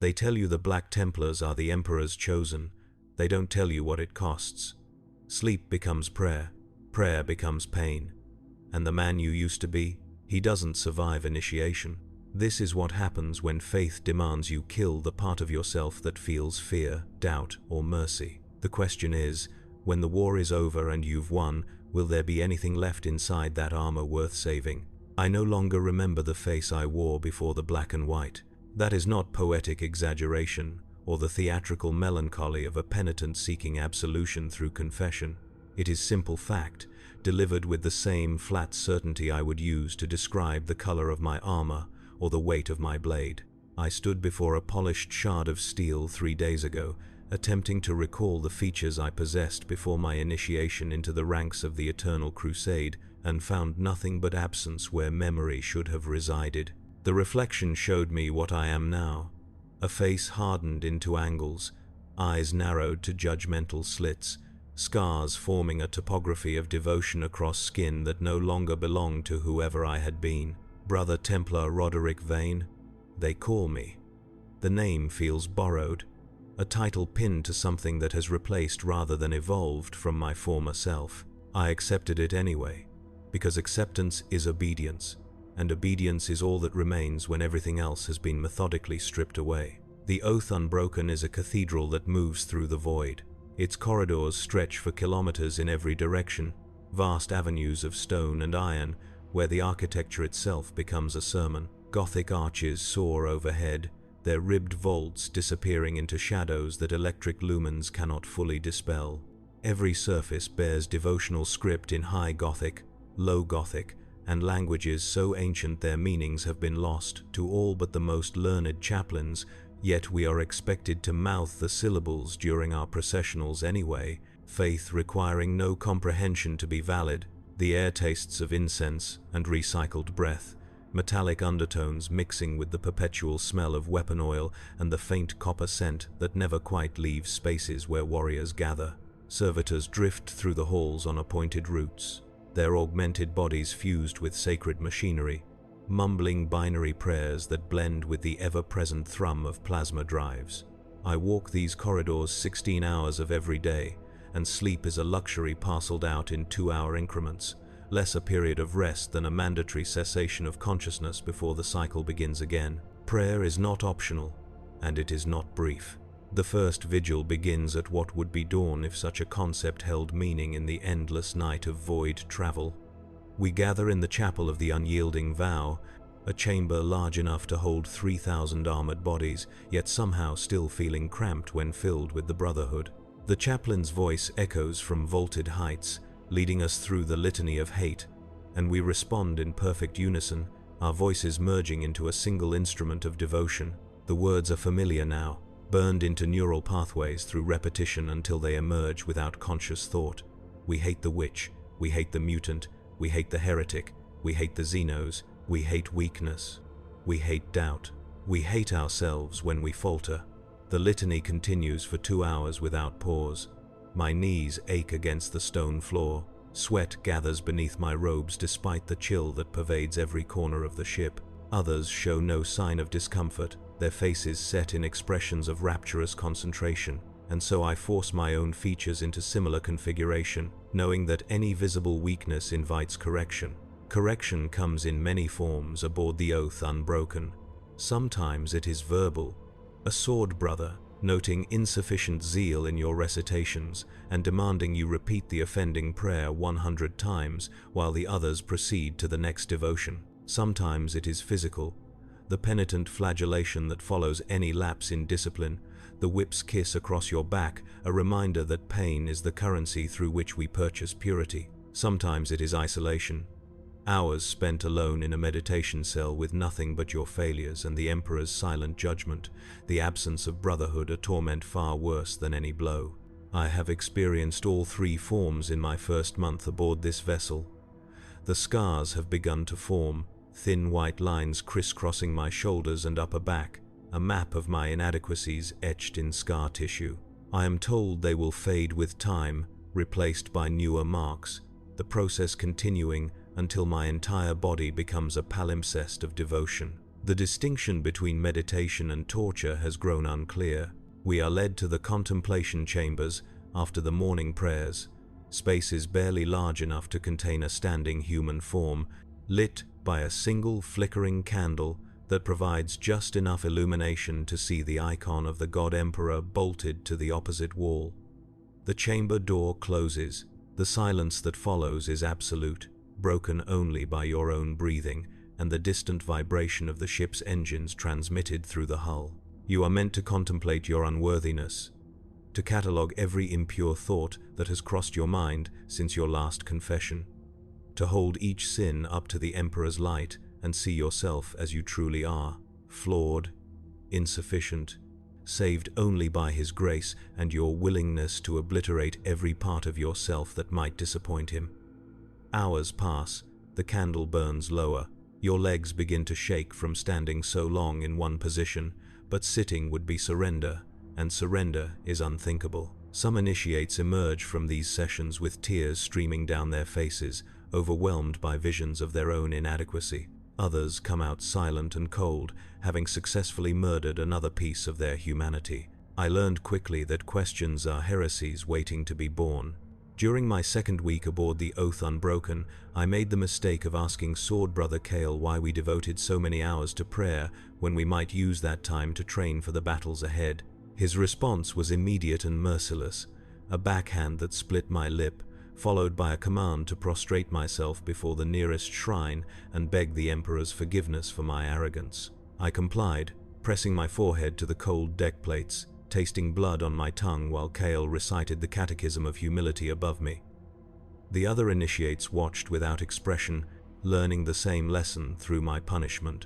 They tell you the Black Templars are the Emperor's chosen. They don't tell you what it costs. Sleep becomes prayer, prayer becomes pain. And the man you used to be, he doesn't survive initiation. This is what happens when faith demands you kill the part of yourself that feels fear, doubt, or mercy. The question is, when the war is over and you've won, will there be anything left inside that armor worth saving? I no longer remember the face I wore before the black and white. That is not poetic exaggeration or the theatrical melancholy of a penitent seeking absolution through confession. It is simple fact, delivered with the same flat certainty I would use to describe the color of my armor or the weight of my blade. I stood before a polished shard of steel 3 days ago, attempting to recall the features I possessed before my initiation into the ranks of the Eternal Crusade, and found nothing but absence where memory should have resided. The reflection showed me what I am now, a face hardened into angles, eyes narrowed to judgmental slits, scars forming a topography of devotion across skin that no longer belonged to whoever I had been. Brother Templar Roderick Vane, they call me. The name feels borrowed, a title pinned to something that has replaced rather than evolved from my former self. I accepted it anyway, because acceptance is obedience, and obedience is all that remains when everything else has been methodically stripped away. The oath unbroken is a cathedral that moves through the void. Its corridors stretch for kilometers in every direction, vast avenues of stone and iron, where the architecture itself becomes a sermon. Gothic arches soar overhead, their ribbed vaults disappearing into shadows that electric lumens cannot fully dispel. Every surface bears devotional script in High Gothic, Low Gothic, and languages so ancient their meanings have been lost to all but the most learned chaplains, yet we are expected to mouth the syllables during our processionals anyway, faith requiring no comprehension to be valid. The air tastes of incense and recycled breath, metallic undertones mixing with the perpetual smell of weapon oil and the faint copper scent that never quite leaves spaces where warriors gather. Servitors drift through the halls on appointed routes, their augmented bodies fused with sacred machinery, mumbling binary prayers that blend with the ever-present thrum of plasma drives. I walk these corridors 16 hours of every day, and sleep is a luxury parceled out in 2-hour increments, less a period of rest than a mandatory cessation of consciousness before the cycle begins again. Prayer is not optional, and it is not brief. The first vigil begins at what would be dawn if such a concept held meaning in the endless night of void travel. We gather in the chapel of the Unyielding Vow, a chamber large enough to hold 3,000 armored bodies, yet somehow still feeling cramped when filled with the Brotherhood. The chaplain's voice echoes from vaulted heights, leading us through the litany of hate, and we respond in perfect unison, our voices merging into a single instrument of devotion. The words are familiar now, burned into neural pathways through repetition until they emerge without conscious thought. We hate the witch, we hate the mutant, we hate the heretic, we hate the Xenos, we hate weakness, we hate doubt, we hate ourselves when we falter. The litany continues for 2 hours without pause. My knees ache against the stone floor, sweat gathers beneath my robes despite the chill that pervades every corner of the ship. Others show no sign of discomfort, their faces set in expressions of rapturous concentration, and so I force my own features into similar configuration, knowing that any visible weakness invites correction. Correction comes in many forms aboard the Oath Unbroken. Sometimes it is verbal, a sword brother noting insufficient zeal in your recitations and demanding you repeat the offending prayer 100 times while the others proceed to the next devotion. Sometimes it is physical, the penitent flagellation that follows any lapse in discipline, the whip's kiss across your back, a reminder that pain is the currency through which we purchase purity. Sometimes it is isolation, hours spent alone in a meditation cell with nothing but your failures and the Emperor's silent judgment, the absence of brotherhood, a torment far worse than any blow. I have experienced all 3 forms in my first month aboard this vessel. The scars have begun to form, thin white lines crisscrossing my shoulders and upper back, a map of my inadequacies etched in scar tissue. I am told they will fade with time, replaced by newer marks, the process continuing until my entire body becomes a palimpsest of devotion. The distinction between meditation and torture has grown unclear. We are led to the contemplation chambers after the morning prayers. Space is barely large enough to contain a standing human form, lit by a single flickering candle that provides just enough illumination to see the icon of the God Emperor bolted to the opposite wall. The chamber door closes. The silence that follows is absolute, broken only by your own breathing and the distant vibration of the ship's engines transmitted through the hull. You are meant to contemplate your unworthiness, to catalogue every impure thought that has crossed your mind since your last confession, to hold each sin up to the Emperor's light and see yourself as you truly are, flawed, insufficient, saved only by His grace and your willingness to obliterate every part of yourself that might disappoint Him. Hours pass, the candle burns lower. Your legs begin to shake from standing so long in one position, but sitting would be surrender, and surrender is unthinkable. Some initiates emerge from these sessions with tears streaming down their faces, overwhelmed by visions of their own inadequacy. Others come out silent and cold, having successfully murdered another piece of their humanity. I learned quickly that questions are heresies waiting to be born. During my second week aboard the Oath Unbroken, I made the mistake of asking Sword Brother Kale why we devoted so many hours to prayer when we might use that time to train for the battles ahead. His response was immediate and merciless, a backhand that split my lip, followed by a command to prostrate myself before the nearest shrine and beg the Emperor's forgiveness for my arrogance. I complied, pressing my forehead to the cold deck plates, tasting blood on my tongue while Kale recited the Catechism of Humility above me. The other initiates watched without expression, learning the same lesson through my punishment.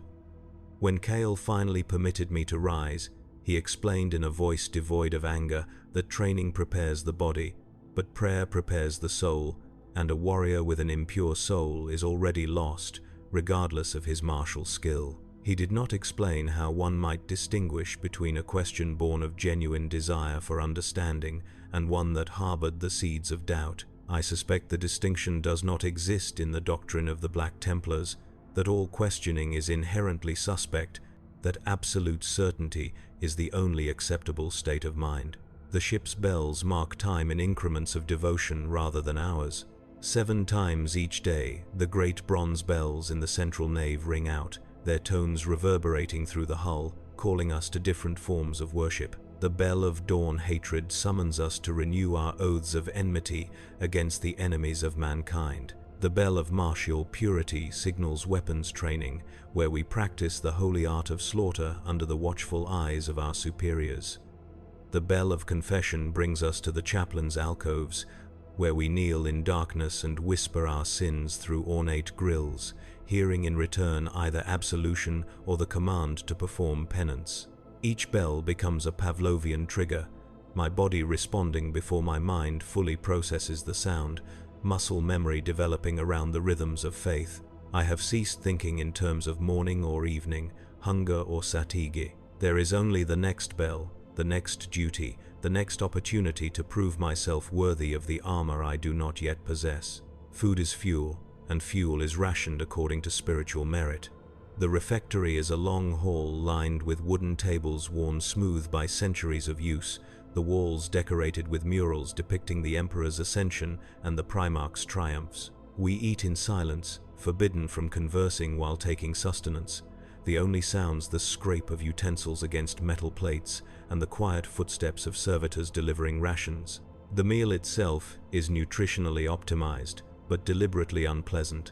When Kale finally permitted me to rise, he explained in a voice devoid of anger that training prepares the body, but prayer prepares the soul, and a warrior with an impure soul is already lost, regardless of his martial skill. He did not explain how one might distinguish between a question born of genuine desire for understanding and one that harbored the seeds of doubt. I suspect the distinction does not exist in the doctrine of the Black Templars, that all questioning is inherently suspect, that absolute certainty is the only acceptable state of mind. The ship's bells mark time in increments of devotion rather than hours. 7 times each day, the great bronze bells in the central nave ring out, their tones reverberating through the hull, calling us to different forms of worship. The bell of dawn hatred summons us to renew our oaths of enmity against the enemies of mankind. The bell of martial purity signals weapons training, where we practice the holy art of slaughter under the watchful eyes of our superiors. The bell of confession brings us to the chaplain's alcoves, where we kneel in darkness and whisper our sins through ornate grills, hearing in return either absolution or the command to perform penance. Each bell becomes a Pavlovian trigger, my body responding before my mind fully processes the sound, muscle memory developing around the rhythms of faith. I have ceased thinking in terms of morning or evening, hunger or fatigue. There is only the next bell, the next duty, the next opportunity to prove myself worthy of the armor I do not yet possess. Food is fuel, and fuel is rationed according to spiritual merit. The refectory is a long hall lined with wooden tables worn smooth by centuries of use, the walls decorated with murals depicting the Emperor's ascension and the Primarch's triumphs. We eat in silence, forbidden from conversing while taking sustenance. The only sounds the scrape of utensils against metal plates and the quiet footsteps of servitors delivering rations. The meal itself is nutritionally optimized, but deliberately unpleasant.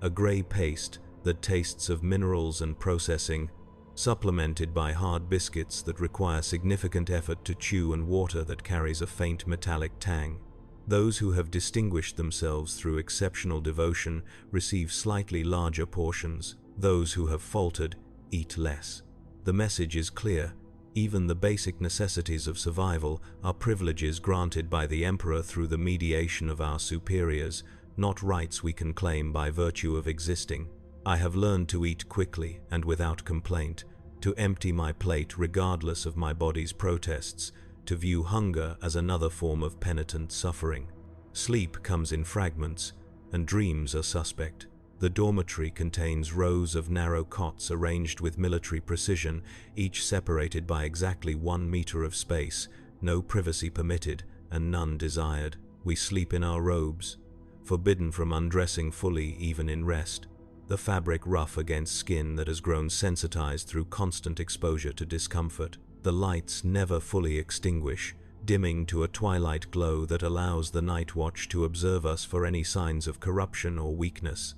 A gray paste that tastes of minerals and processing, supplemented by hard biscuits that require significant effort to chew and water that carries a faint metallic tang. Those who have distinguished themselves through exceptional devotion receive slightly larger portions. Those who have faltered eat less. The message is clear. Even the basic necessities of survival are privileges granted by the Emperor through the mediation of our superiors, not rights we can claim by virtue of existing. I have learned to eat quickly and without complaint, to empty my plate regardless of my body's protests, to view hunger as another form of penitent suffering. Sleep comes in fragments, and dreams are suspect. The dormitory contains rows of narrow cots arranged with military precision, each separated by exactly 1 meter of space, no privacy permitted and none desired. We sleep in our robes, forbidden from undressing fully even in rest, the fabric rough against skin that has grown sensitized through constant exposure to discomfort. The lights never fully extinguish, dimming to a twilight glow that allows the night watch to observe us for any signs of corruption or weakness.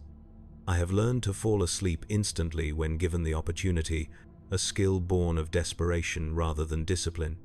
I have learned to fall asleep instantly when given the opportunity, a skill born of desperation rather than discipline.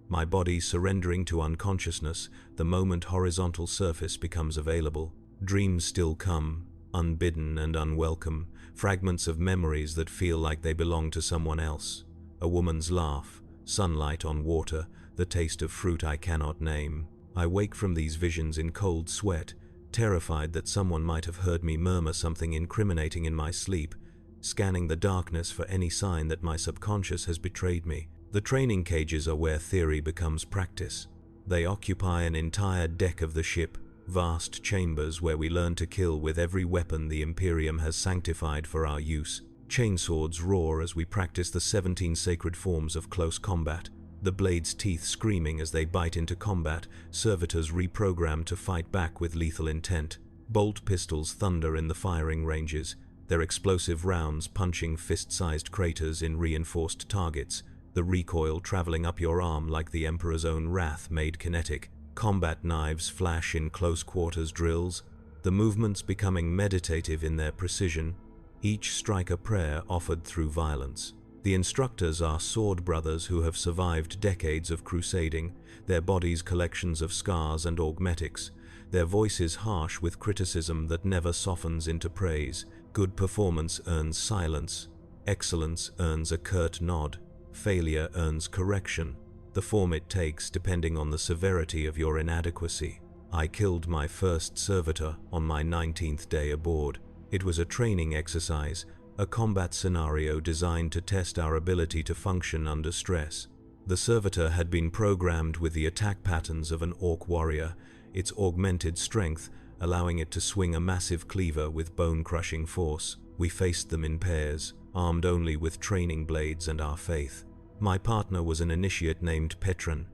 My body surrendering to unconsciousness the moment horizontal surface becomes available. Dreams still come, unbidden and unwelcome, fragments of memories that feel like they belong to someone else. A woman's laugh, sunlight on water, the taste of fruit I cannot name. I wake from these visions in cold sweat, terrified that someone might have heard me murmur something incriminating in my sleep, scanning the darkness for any sign that my subconscious has betrayed me. The training cages are where theory becomes practice. They occupy an entire deck of the ship, vast chambers where we learn to kill with every weapon the Imperium has sanctified for our use. Chainswords roar as we practice the 17 sacred forms of close combat, the blades' teeth screaming as they bite into combat, servitors reprogrammed to fight back with lethal intent. Bolt pistols thunder in the firing ranges, their explosive rounds punching fist-sized craters in reinforced targets, the recoil traveling up your arm like the Emperor's own wrath made kinetic. Combat knives flash in close-quarters drills, the movements becoming meditative in their precision, each strike a prayer offered through violence. The instructors are sword brothers who have survived decades of crusading, their bodies collections of scars and augmetics, their voices harsh with criticism that never softens into praise. Good performance earns silence, excellence earns a curt nod, failure earns correction, the form it takes depending on the severity of your inadequacy. I killed my first servitor on my 19th day aboard. It was a training exercise, a combat scenario designed to test our ability to function under stress. The servitor had been programmed with the attack patterns of an orc warrior, its augmented strength allowing it to swing a massive cleaver with bone-crushing force. We faced them in pairs, armed only with training blades and our faith. My partner was an initiate named Petran,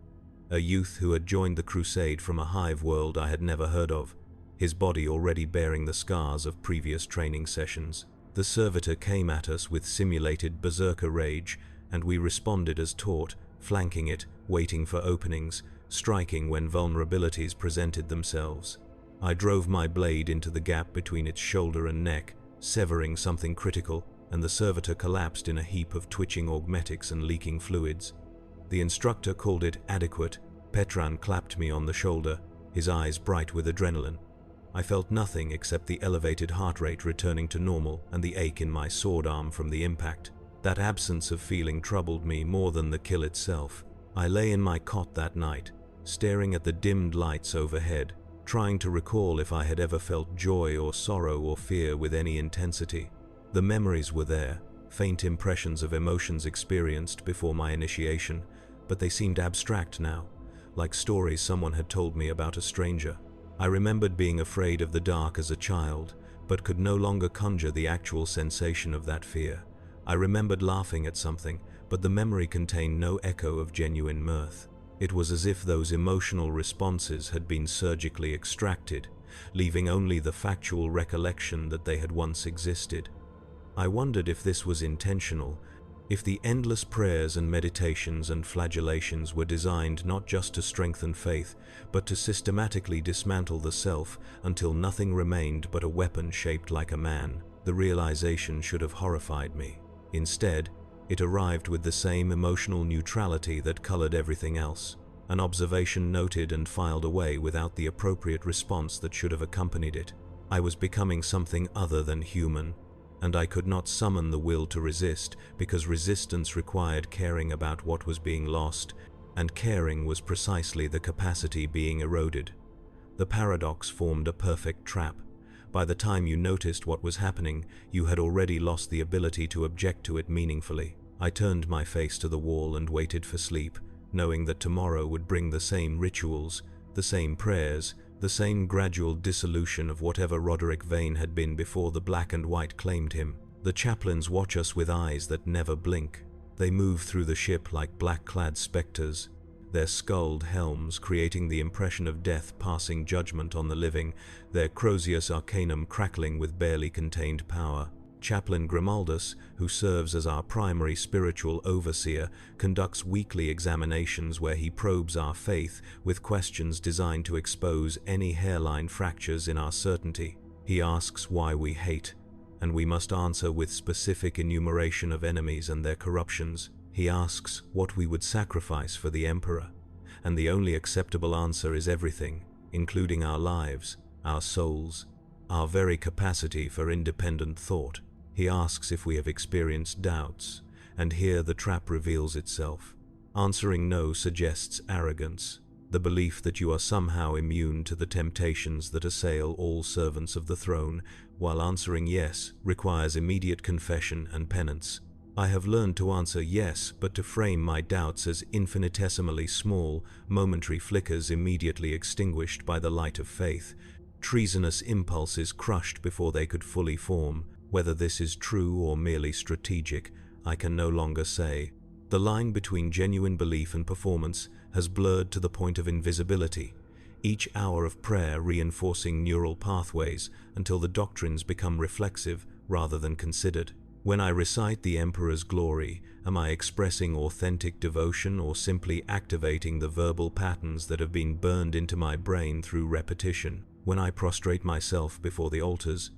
a youth who had joined the crusade from a hive world I had never heard of, his body already bearing the scars of previous training sessions. The servitor came at us with simulated berserker rage, and we responded as taught, flanking it, waiting for openings, striking when vulnerabilities presented themselves. I drove my blade into the gap between its shoulder and neck, severing something critical, and the servitor collapsed in a heap of twitching augmetics and leaking fluids. The instructor called it adequate. Petran clapped me on the shoulder, his eyes bright with adrenaline. I felt nothing except the elevated heart rate returning to normal and the ache in my sword arm from the impact. That absence of feeling troubled me more than the kill itself. I lay in my cot that night, staring at the dimmed lights overhead, trying to recall if I had ever felt joy or sorrow or fear with any intensity. The memories were there, faint impressions of emotions experienced before my initiation, but they seemed abstract now, like stories someone had told me about a stranger. I remembered being afraid of the dark as a child, but could no longer conjure the actual sensation of that fear. I remembered laughing at something, but the memory contained no echo of genuine mirth. It was as if those emotional responses had been surgically extracted, leaving only the factual recollection that they had once existed. I wondered if this was intentional, if the endless prayers and meditations and flagellations were designed not just to strengthen faith, but to systematically dismantle the self until nothing remained but a weapon shaped like a man. The realization should have horrified me. Instead, it arrived with the same emotional neutrality that colored everything else, an observation noted and filed away without the appropriate response that should have accompanied it. I was becoming something other than human, and I could not summon the will to resist because resistance required caring about what was being lost, and caring was precisely the capacity being eroded. The paradox formed a perfect trap. By the time you noticed what was happening, you had already lost the ability to object to it meaningfully. I turned my face to the wall and waited for sleep, knowing that tomorrow would bring the same rituals, the same prayers, the same gradual dissolution of whatever Roderick Vane had been before the black and white claimed him. The chaplains watch us with eyes that never blink. They move through the ship like black-clad specters, their skulled helms creating the impression of death passing judgment on the living, their Crozius Arcanum crackling with barely contained power. Chaplain Grimaldus, who serves as our primary spiritual overseer, conducts weekly examinations where he probes our faith with questions designed to expose any hairline fractures in our certainty. He asks why we hate, and we must answer with specific enumeration of enemies and their corruptions. He asks what we would sacrifice for the Emperor, and the only acceptable answer is everything, including our lives, our souls, our very capacity for independent thought. He asks if we have experienced doubts, and here the trap reveals itself. Answering no suggests arrogance, the belief that you are somehow immune to the temptations that assail all servants of the throne, while answering yes requires immediate confession and penance. I have learned to answer yes, but to frame my doubts as infinitesimally small, momentary flickers immediately extinguished by the light of faith, treasonous impulses crushed before they could fully form. Whether this is true or merely strategic, I can no longer say. The line between genuine belief and performance has blurred to the point of invisibility, each hour of prayer reinforcing neural pathways until the doctrines become reflexive rather than considered. When I recite the Emperor's glory, am I expressing authentic devotion or simply activating the verbal patterns that have been burned into my brain through repetition? When I prostrate myself before the altars,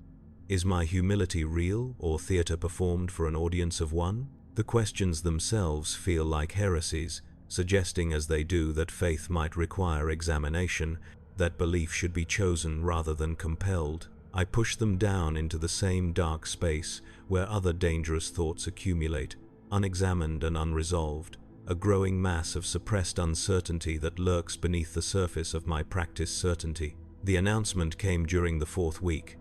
is my humility real or theater performed for an audience of one? The questions themselves feel like heresies, suggesting as they do that faith might require examination, that belief should be chosen rather than compelled. I push them down into the same dark space where other dangerous thoughts accumulate, unexamined and unresolved, a growing mass of suppressed uncertainty that lurks beneath the surface of my practiced certainty. The announcement came during the 4th week.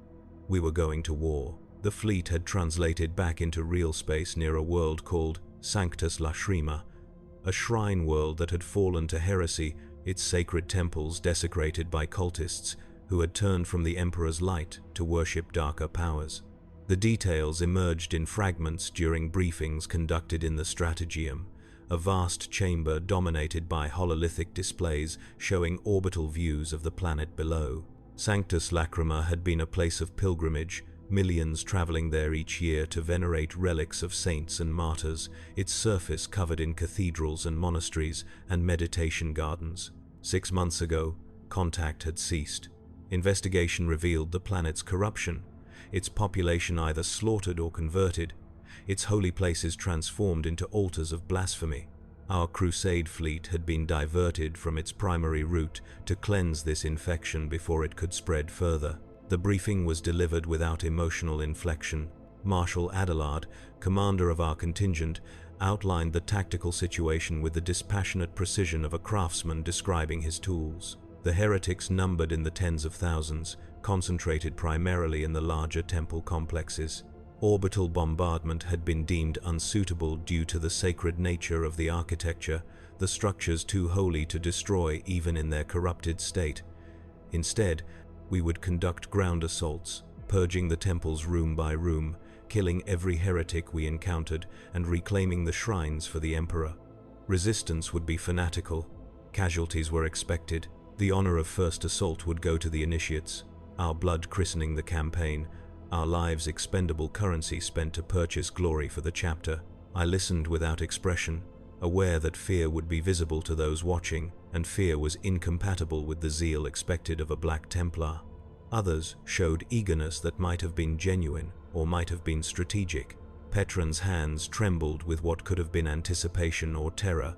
We were going to war. The fleet had translated back into real space near a world called Sanctus Lashrima, a shrine world that had fallen to heresy, its sacred temples desecrated by cultists who had turned from the Emperor's light to worship darker powers. The details emerged in fragments during briefings conducted in the Strategium, a vast chamber dominated by hololithic displays showing orbital views of the planet below. Sanctus Lacrima had been a place of pilgrimage, millions traveling there each year to venerate relics of saints and martyrs, its surface covered in cathedrals and monasteries and meditation gardens. 6 months ago, contact had ceased. Investigation revealed the planet's corruption, its population either slaughtered or converted, its holy places transformed into altars of blasphemy. Our crusade fleet had been diverted from its primary route to cleanse this infection before it could spread further. The briefing was delivered without emotional inflection. Marshal Adelard, commander of our contingent, outlined the tactical situation with the dispassionate precision of a craftsman describing his tools. The heretics numbered in the tens of thousands, concentrated primarily in the larger temple complexes. Orbital bombardment had been deemed unsuitable due to the sacred nature of the architecture, the structures too holy to destroy even in their corrupted state. Instead, we would conduct ground assaults, purging the temples room by room, killing every heretic we encountered, and reclaiming the shrines for the Emperor. Resistance would be fanatical. Casualties were expected. The honor of first assault would go to the initiates, our blood christening the campaign, our lives expendable currency spent to purchase glory for the chapter. I listened without expression, aware that fear would be visible to those watching, and fear was incompatible with the zeal expected of a Black Templar. Others showed eagerness that might have been genuine or might have been strategic. Petron's hands trembled with what could have been anticipation or terror,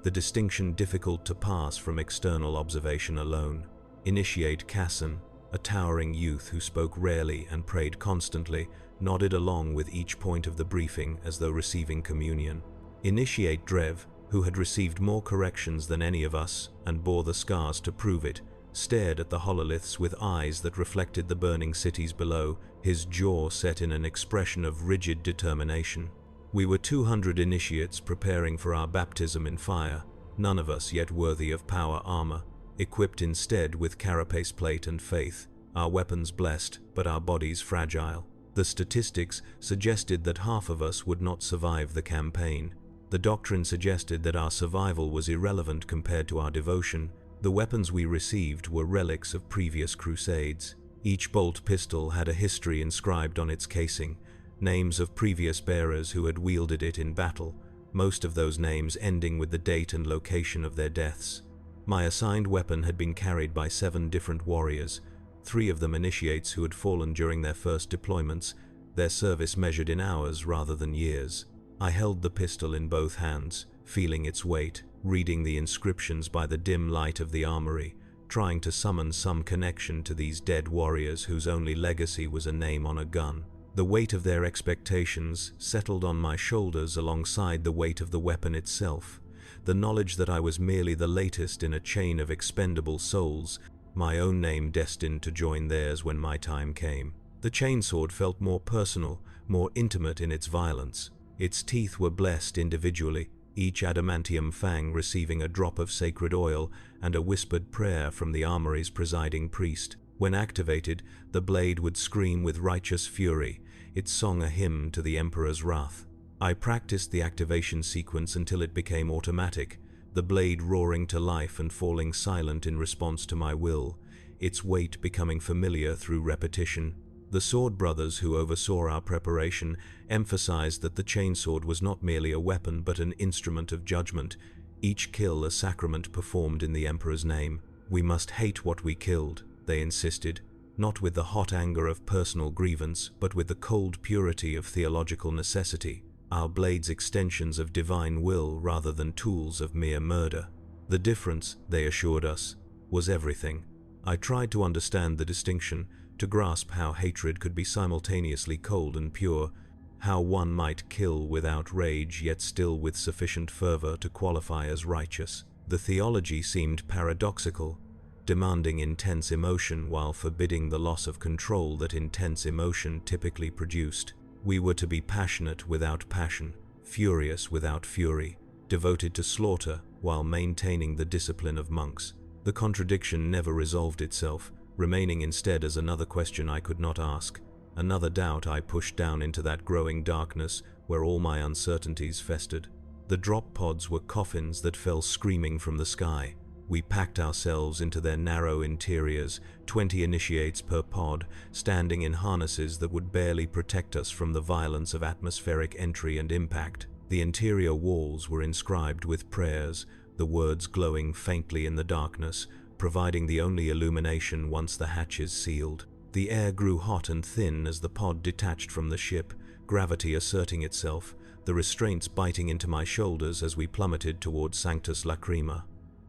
the distinction difficult to pass from external observation alone. Initiate Casson, a towering youth who spoke rarely and prayed constantly, nodded along with each point of the briefing as though receiving communion. Initiate Drev, who had received more corrections than any of us and bore the scars to prove it, stared at the hololiths with eyes that reflected the burning cities below, his jaw set in an expression of rigid determination. We were 200 initiates preparing for our baptism in fire, none of us yet worthy of power armor. equipped instead with carapace plate and faith, our weapons blessed, but our bodies fragile. The statistics suggested that half of us would not survive the campaign. The doctrine suggested that our survival was irrelevant compared to our devotion. The weapons we received were relics of previous crusades. Each bolt pistol had a history inscribed on its casing, names of previous bearers who had wielded it in battle, most of those names ending with the date and location of their deaths. My assigned weapon had been carried by 7 different warriors, 3 of them initiates who had fallen during their first deployments, their service measured in hours rather than years. I held the pistol in both hands, feeling its weight, reading the inscriptions by the dim light of the armory, trying to summon some connection to these dead warriors whose only legacy was a name on a gun. The weight of their expectations settled on my shoulders alongside the weight of the weapon itself. The knowledge that I was merely the latest in a chain of expendable souls, my own name destined to join theirs when my time came. The chainsword felt more personal, more intimate in its violence. Its teeth were blessed individually, each adamantium fang receiving a drop of sacred oil and a whispered prayer from the armory's presiding priest. When activated, the blade would scream with righteous fury, its song a hymn to the Emperor's wrath. I practiced the activation sequence until it became automatic, the blade roaring to life and falling silent in response to my will, its weight becoming familiar through repetition. The sword brothers who oversaw our preparation emphasized that the chainsword was not merely a weapon but an instrument of judgment, each kill a sacrament performed in the Emperor's name. We must hate what we killed, they insisted, not with the hot anger of personal grievance, but with the cold purity of theological necessity, our blades extensions of divine will rather than tools of mere murder. The difference, they assured us, was everything. I tried to understand the distinction, to grasp how hatred could be simultaneously cold and pure, how one might kill without rage yet still with sufficient fervor to qualify as righteous. The theology seemed paradoxical, demanding intense emotion while forbidding the loss of control that intense emotion typically produced. We were to be passionate without passion, furious without fury, devoted to slaughter while maintaining the discipline of monks. The contradiction never resolved itself, remaining instead as another question I could not ask, another doubt I pushed down into that growing darkness where all my uncertainties festered. The drop pods were coffins that fell screaming from the sky. We packed ourselves into their narrow interiors, 20 initiates per pod, standing in harnesses that would barely protect us from the violence of atmospheric entry and impact. The interior walls were inscribed with prayers, the words glowing faintly in the darkness, providing the only illumination once the hatches sealed. The air grew hot and thin as the pod detached from the ship, gravity asserting itself, the restraints biting into my shoulders as we plummeted toward Sanctus Lacrima.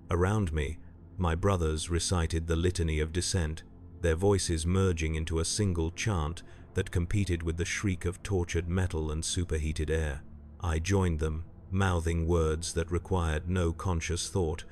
Around me, my brothers recited the litany of descent, their voices merging into a single chant that competed with the shriek of tortured metal and superheated air. I joined them, mouthing words that required no conscious thought,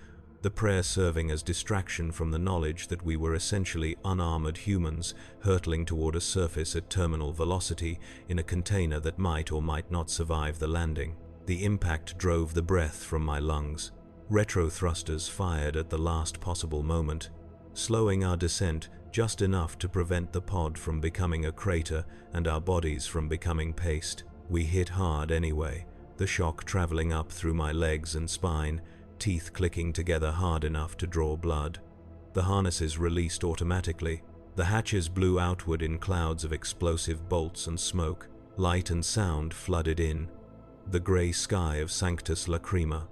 the prayer serving as distraction from the knowledge that we were essentially unarmored humans hurtling toward a surface at terminal velocity in a container that might or might not survive the landing. The impact drove the breath from my lungs. Retro thrusters fired at the last possible moment, slowing our descent just enough to prevent the pod from becoming a crater and our bodies from becoming paste. We hit hard anyway, the shock traveling up through my legs and spine, teeth clicking together hard enough to draw blood. The harnesses released automatically. The hatches blew outward in clouds of explosive bolts and smoke. Light and sound flooded in. The grey sky of Sanctus Lacrima,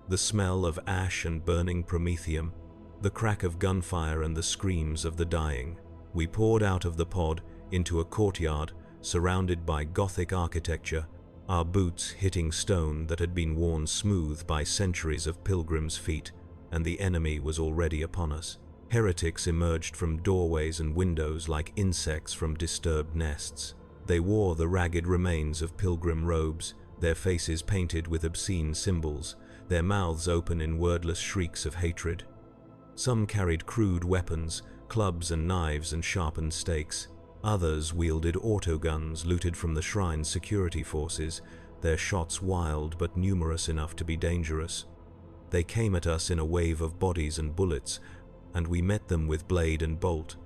the smell of ash and burning promethium, the crack of gunfire and the screams of the dying. We poured out of the pod into a courtyard surrounded by Gothic architecture, our boots hitting stone that had been worn smooth by centuries of pilgrims' feet, and the enemy was already upon us. Heretics emerged from doorways and windows like insects from disturbed nests. They wore the ragged remains of pilgrim robes, their faces painted with obscene symbols, their mouths open in wordless shrieks of hatred. Some carried crude weapons, clubs and knives and sharpened stakes. Others wielded autoguns looted from the shrine's security forces, their shots wild but numerous enough to be dangerous. They came at us in a wave of bodies and bullets, and we met them with blade and bolt.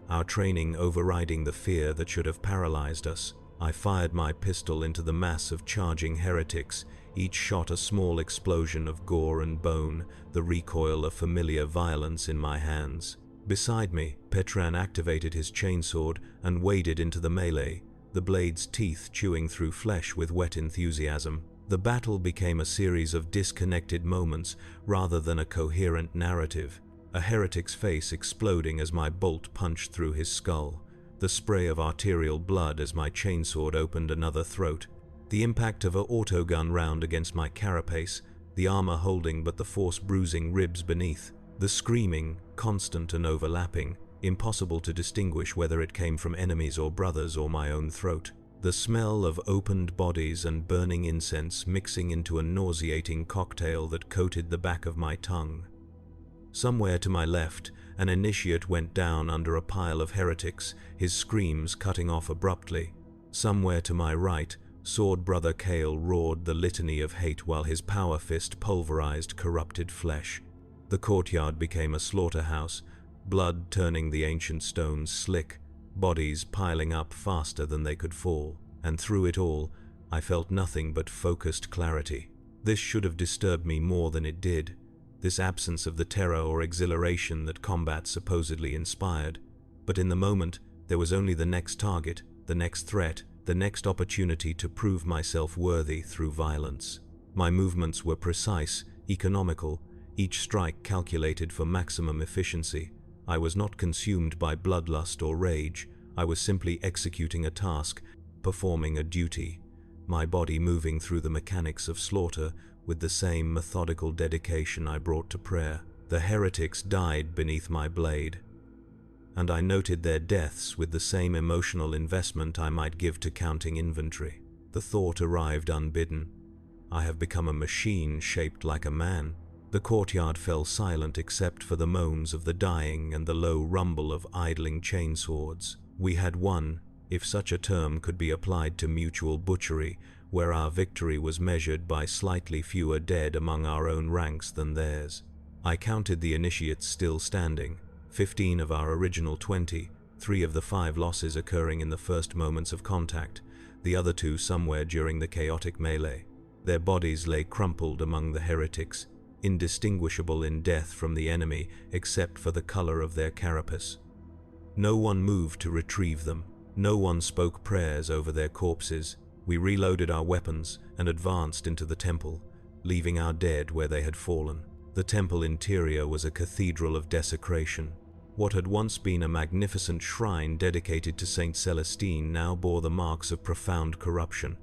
Our training overriding the fear that should have paralyzed us, I fired my pistol into the mass of charging heretics, each shot a small explosion of gore and bone, the recoil of familiar violence in my hands. Beside me, Petran activated his chainsword and waded into the melee, the blade's teeth chewing through flesh with wet enthusiasm. The battle became a series of disconnected moments rather than a coherent narrative, a heretic's face exploding as my bolt punched through his skull, the spray of arterial blood as my chainsword opened another throat, the impact of an autogun round against my carapace, the armor holding but the force bruising ribs beneath, the screaming, constant and overlapping, impossible to distinguish whether it came from enemies or brothers or my own throat. The smell of opened bodies and burning incense mixing into a nauseating cocktail that coated the back of my tongue. Somewhere to my left, an initiate went down under a pile of heretics, his screams cutting off abruptly. Somewhere to my right, Sword Brother Kale roared the litany of hate while his power fist pulverized corrupted flesh. The courtyard became a slaughterhouse, blood turning the ancient stones slick, bodies piling up faster than they could fall, and through it all, I felt nothing but focused clarity. This should have disturbed me more than it did, this absence of the terror or exhilaration that combat supposedly inspired. But in the moment, there was only the next target, the next threat, the next opportunity to prove myself worthy through violence. My movements were precise, economical, each strike calculated for maximum efficiency. I was not consumed by bloodlust or rage. I was simply executing a task, performing a duty, my body moving through the mechanics of slaughter with the same methodical dedication I brought to prayer. The heretics died beneath my blade, and I noted their deaths with the same emotional investment I might give to counting inventory. The thought arrived unbidden. I have become a machine shaped like a man. The courtyard fell silent except for the moans of the dying and the low rumble of idling chainswords. We had won, if such a term could be applied to mutual butchery, where our victory was measured by slightly fewer dead among our own ranks than theirs. I counted the initiates still standing, 15 of our original 20, 3 of the 5 losses occurring in the first moments of contact, the other 2 somewhere during the chaotic melee. Their bodies lay crumpled among the heretics, indistinguishable in death from the enemy except for the color of their carapace. No one moved to retrieve them. No one spoke prayers over their corpses. We reloaded our weapons and advanced into the temple, leaving our dead where they had fallen. The temple interior was a cathedral of desecration. What had once been a magnificent shrine dedicated to Saint Celestine now bore the marks of profound corruption.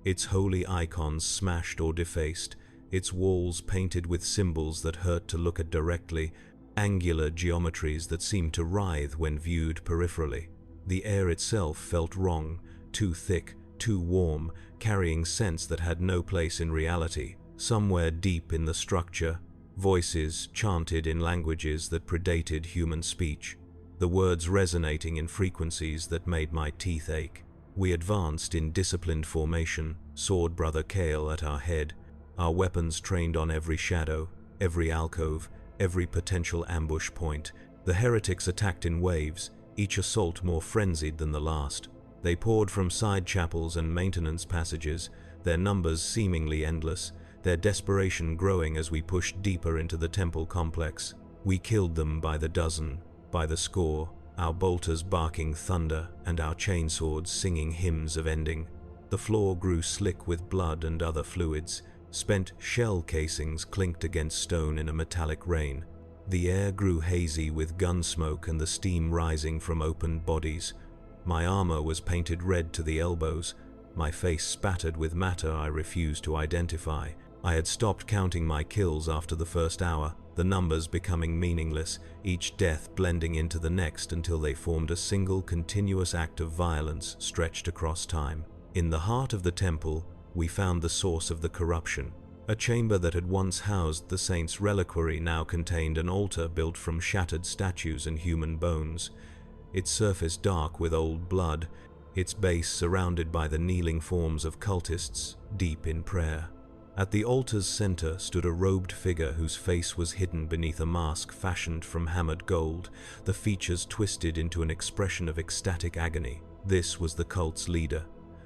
Its holy icons smashed or defaced, its walls painted with symbols that hurt to look at directly, angular geometries that seemed to writhe when viewed peripherally. The air itself felt wrong, too thick, too warm, carrying scents that had no place in reality. Somewhere deep in the structure, voices chanted in languages that predated human speech, the words resonating in frequencies that made my teeth ache. We advanced in disciplined formation, Sword Brother Kale at our head, our weapons trained on every shadow, every alcove, every potential ambush point. The heretics attacked in waves, each assault more frenzied than the last. They poured from side chapels and maintenance passages, their numbers seemingly endless, their desperation growing as we pushed deeper into the temple complex. We killed them by the dozen, by the score, our bolters barking thunder and our chainswords singing hymns of ending. The floor grew slick with blood and other fluids. Spent shell casings clinked against stone in a metallic rain. The air grew hazy with gun smoke and the steam rising from opened bodies. My armor was painted red to the elbows, my face spattered with matter I refused to identify. I had stopped counting my kills after the first hour, the numbers becoming meaningless, each death blending into the next until they formed a single continuous act of violence stretched across time. In the heart of the temple, we found the source of the corruption. A chamber that had once housed the saint's reliquary now contained an altar built from shattered statues and human bones, its surface dark with old blood, its base surrounded by the kneeling forms of cultists deep in prayer. At the altar's center stood a robed figure whose face was hidden beneath a mask fashioned from hammered gold, the features twisted into an expression of ecstatic agony. This was the cult's leader,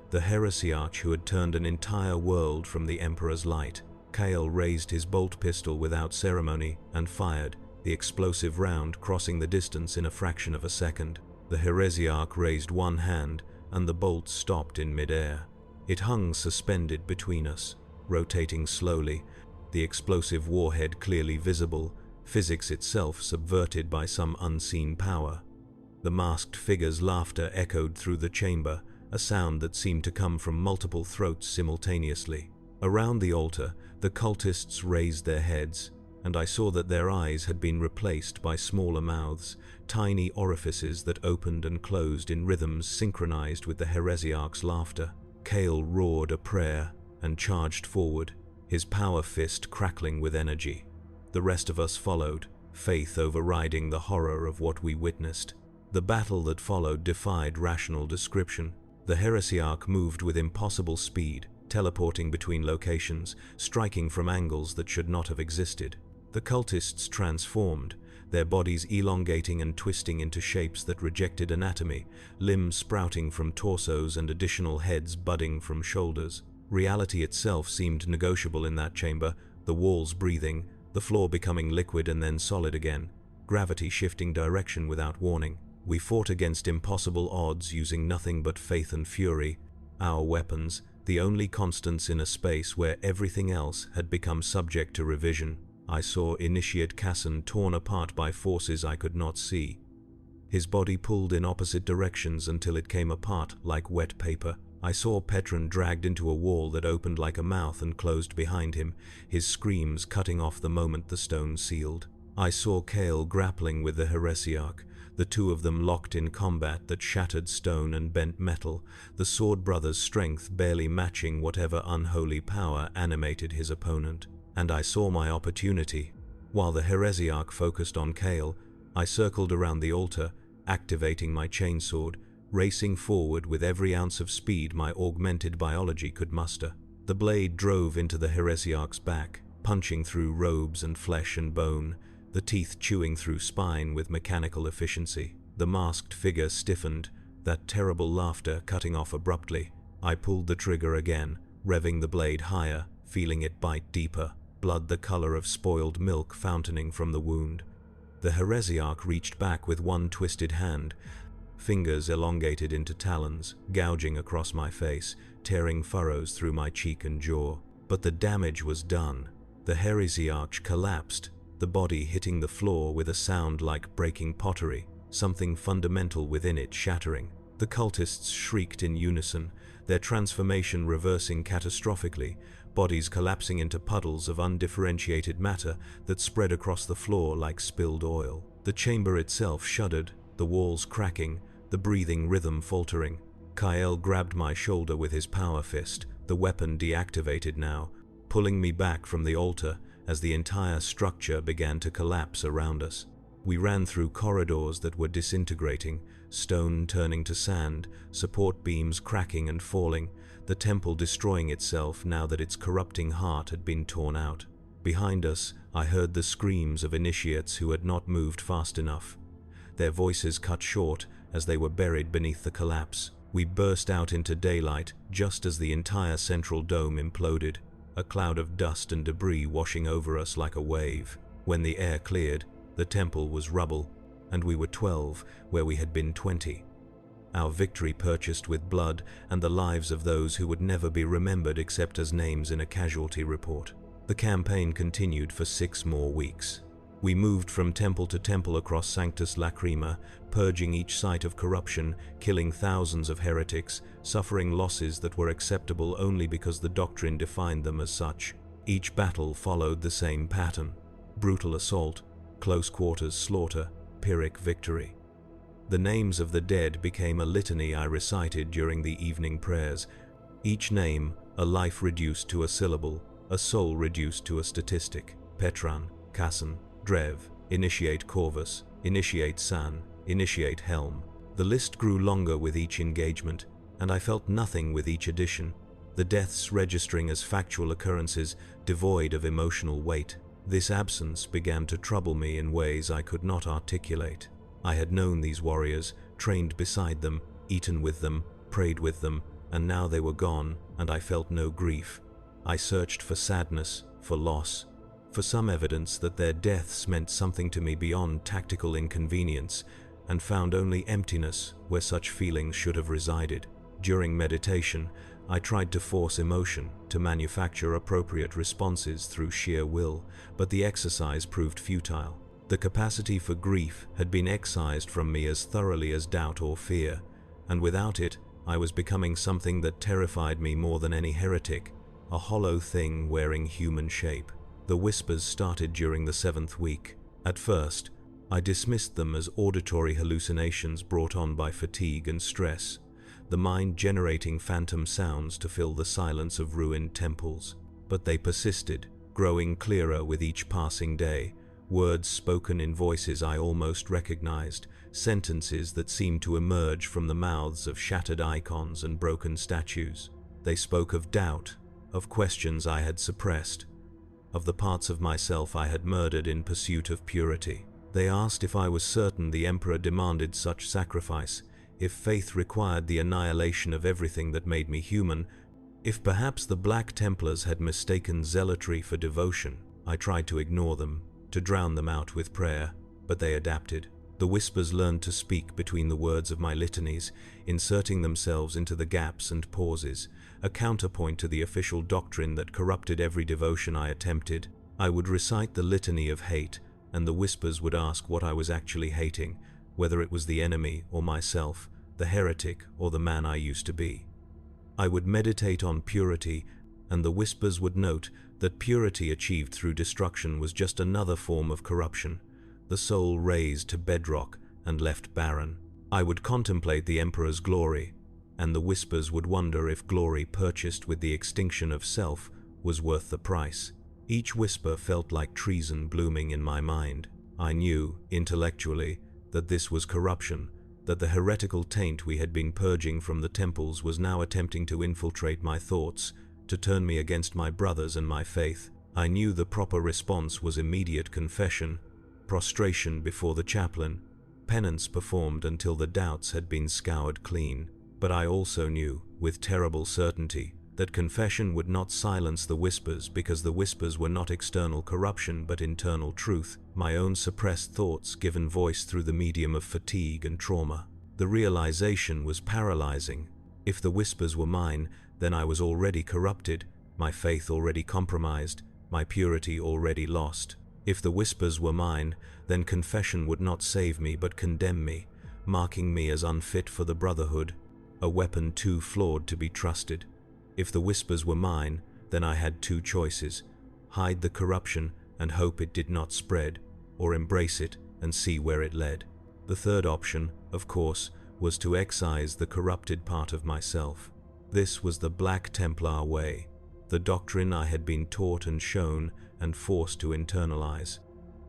the heresiarch who had turned an entire world from the Emperor's light. Kale raised his bolt pistol without ceremony and fired, the explosive round crossing the distance in a fraction of a second. The heresiarch raised one hand, and the bolt stopped in midair. It hung suspended between us, rotating slowly, the explosive warhead clearly visible, physics itself subverted by some unseen power. The masked figure's laughter echoed through the chamber, a sound that seemed to come from multiple throats simultaneously. Around the altar, the cultists raised their heads, and I saw that their eyes had been replaced by smaller mouths, tiny orifices that opened and closed in rhythms synchronized with the heresiarch's laughter. Kale roared a prayer and charged forward, his power fist crackling with energy. The rest of us followed, faith overriding the horror of what we witnessed. The battle that followed defied rational description. The heresiarch moved with impossible speed, teleporting between locations, striking from angles that should not have existed. The cultists transformed, their bodies elongating and twisting into shapes that rejected anatomy, limbs sprouting from torsos and additional heads budding from shoulders. Reality itself seemed negotiable in that chamber, the walls breathing, the floor becoming liquid and then solid again, gravity shifting direction without warning. We fought against impossible odds using nothing but faith and fury, our weapons, the only constants in a space where everything else had become subject to revision. I saw Initiate Kassan torn apart by forces I could not see. His body pulled in opposite directions until it came apart like wet paper. I saw Petron dragged into a wall that opened like a mouth and closed behind him, his screams cutting off the moment the stone sealed. I saw Kale grappling with the heresiarch, the two of them locked in combat that shattered stone and bent metal, the sword brother's strength barely matching whatever unholy power animated his opponent. And I saw my opportunity. While the heresiarch focused on Kale, I circled around the altar, activating my chainsword, racing forward with every ounce of speed my augmented biology could muster. The blade drove into the heresiarch's back, punching through robes and flesh and bone, the teeth chewing through spine with mechanical efficiency. The masked figure stiffened, that terrible laughter cutting off abruptly. I pulled the trigger again, revving the blade higher, feeling it bite deeper, blood the color of spoiled milk fountaining from the wound. The heresiarch reached back with one twisted hand, fingers elongated into talons, gouging across my face, tearing furrows through my cheek and jaw. But the damage was done. The heresiarch collapsed, the body hitting the floor with a sound like breaking pottery, something fundamental within it shattering. The cultists shrieked in unison, their transformation reversing catastrophically, bodies collapsing into puddles of undifferentiated matter that spread across the floor like spilled oil. The chamber itself shuddered, the walls cracking, the breathing rhythm faltering. Kyle grabbed my shoulder with his power fist, the weapon deactivated now, pulling me back from the altar as the entire structure began to collapse around us. We ran through corridors that were disintegrating, stone turning to sand, support beams cracking and falling, the temple destroying itself now that its corrupting heart had been torn out. Behind us, I heard the screams of initiates who had not moved fast enough. Their voices cut short as they were buried beneath the collapse. We burst out into daylight just as the entire central dome imploded, a cloud of dust and debris washing over us like a wave. When the air cleared, the temple was rubble, and we were 12 where we had been 20. Our victory purchased with blood and the lives of those who would never be remembered except as names in a casualty report. The campaign continued for 6 more weeks. We moved from temple to temple across Sanctus Lacrima, purging each site of corruption, killing thousands of heretics, suffering losses that were acceptable only because the doctrine defined them as such. Each battle followed the same pattern: brutal assault, close quarters slaughter, Pyrrhic victory. The names of the dead became a litany I recited during the evening prayers. Each name, a life reduced to a syllable, a soul reduced to a statistic. Petron, Kassan, Drev, Initiate Corvus, Initiate San, Initiate Helm. The list grew longer with each engagement, and I felt nothing with each addition. the deaths registering as factual occurrences devoid of emotional weight. This absence began to trouble me in ways I could not articulate. I had known these warriors, trained beside them, eaten with them, prayed with them, and now they were gone, and I felt no grief. I searched for sadness, for loss, for some evidence that their deaths meant something to me beyond tactical inconvenience, and found only emptiness where such feelings should have resided. During meditation, I tried to force emotion, to manufacture appropriate responses through sheer will, but the exercise proved futile. The capacity for grief had been excised from me as thoroughly as doubt or fear, and without it, I was becoming something that terrified me more than any heretic, a hollow thing wearing human shape. The whispers started during the 7th week. At first, I dismissed them as auditory hallucinations brought on by fatigue and stress, the mind generating phantom sounds to fill the silence of ruined temples. But they persisted, growing clearer with each passing day, words spoken in voices I almost recognized, sentences that seemed to emerge from the mouths of shattered icons and broken statues. They spoke of doubt, of questions I had suppressed, of the parts of myself I had murdered in pursuit of purity. They asked if I was certain the Emperor demanded such sacrifice, if faith required the annihilation of everything that made me human, if perhaps the Black Templars had mistaken zealotry for devotion. I tried to ignore them, to drown them out with prayer, but they adapted. The whispers learned to speak between the words of my litanies, inserting themselves into the gaps and pauses, a counterpoint to the official doctrine that corrupted every devotion I attempted. I would recite the litany of hate, and the whispers would ask what I was actually hating, whether it was the enemy or myself, the heretic or the man I used to be. I would meditate on purity, and the whispers would note that purity achieved through destruction was just another form of corruption, the soul razed to bedrock and left barren. I would contemplate the Emperor's glory, and the whispers would wonder if glory purchased with the extinction of self was worth the price. Each whisper felt like treason blooming in my mind. I knew, intellectually, that this was corruption, that the heretical taint we had been purging from the temples was now attempting to infiltrate my thoughts, to turn me against my brothers and my faith. I knew the proper response was immediate confession, prostration before the chaplain, penance performed until the doubts had been scoured clean. But I also knew, with terrible certainty, that confession would not silence the whispers, because the whispers were not external corruption but internal truth, my own suppressed thoughts given voice through the medium of fatigue and trauma. The realization was paralyzing. If the whispers were mine, then I was already corrupted, my faith already compromised, my purity already lost. If the whispers were mine, then confession would not save me but condemn me, marking me as unfit for the brotherhood, a weapon too flawed to be trusted. If the whispers were mine, then I had two choices: hide the corruption and hope it did not spread, or embrace it and see where it led. The third option, of course, was to excise the corrupted part of myself. This was the Black Templar way, the doctrine I had been taught and shown and forced to internalize.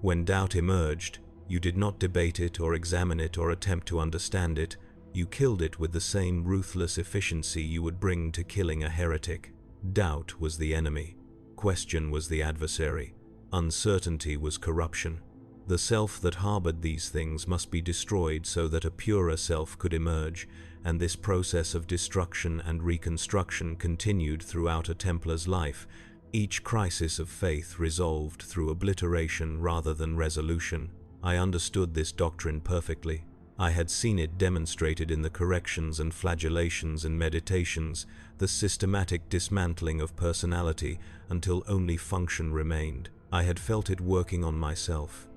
When doubt emerged, you did not debate it or examine it or attempt to understand it. You killed it with the same ruthless efficiency you would bring to killing a heretic. Doubt was the enemy. Question was the adversary. Uncertainty was corruption. The self that harbored these things must be destroyed so that a purer self could emerge, and this process of destruction and reconstruction continued throughout a Templar's life, each crisis of faith resolved through obliteration rather than resolution. I understood this doctrine perfectly. I had seen it demonstrated in the corrections and flagellations and meditations, the systematic dismantling of personality until only function remained. I had felt it working on myself.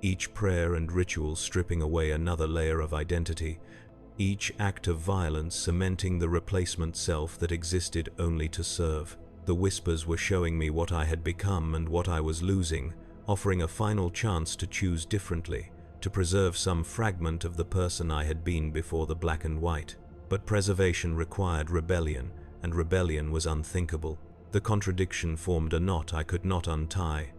Each prayer and ritual stripping away another layer of identity, each act of violence cementing the replacement self that existed only to serve. The whispers were showing me what I had become and what I was losing, offering a final chance to choose differently, to preserve some fragment of the person I had been before the black and white. But preservation required rebellion, and rebellion was unthinkable. The contradiction formed a knot I could not untie,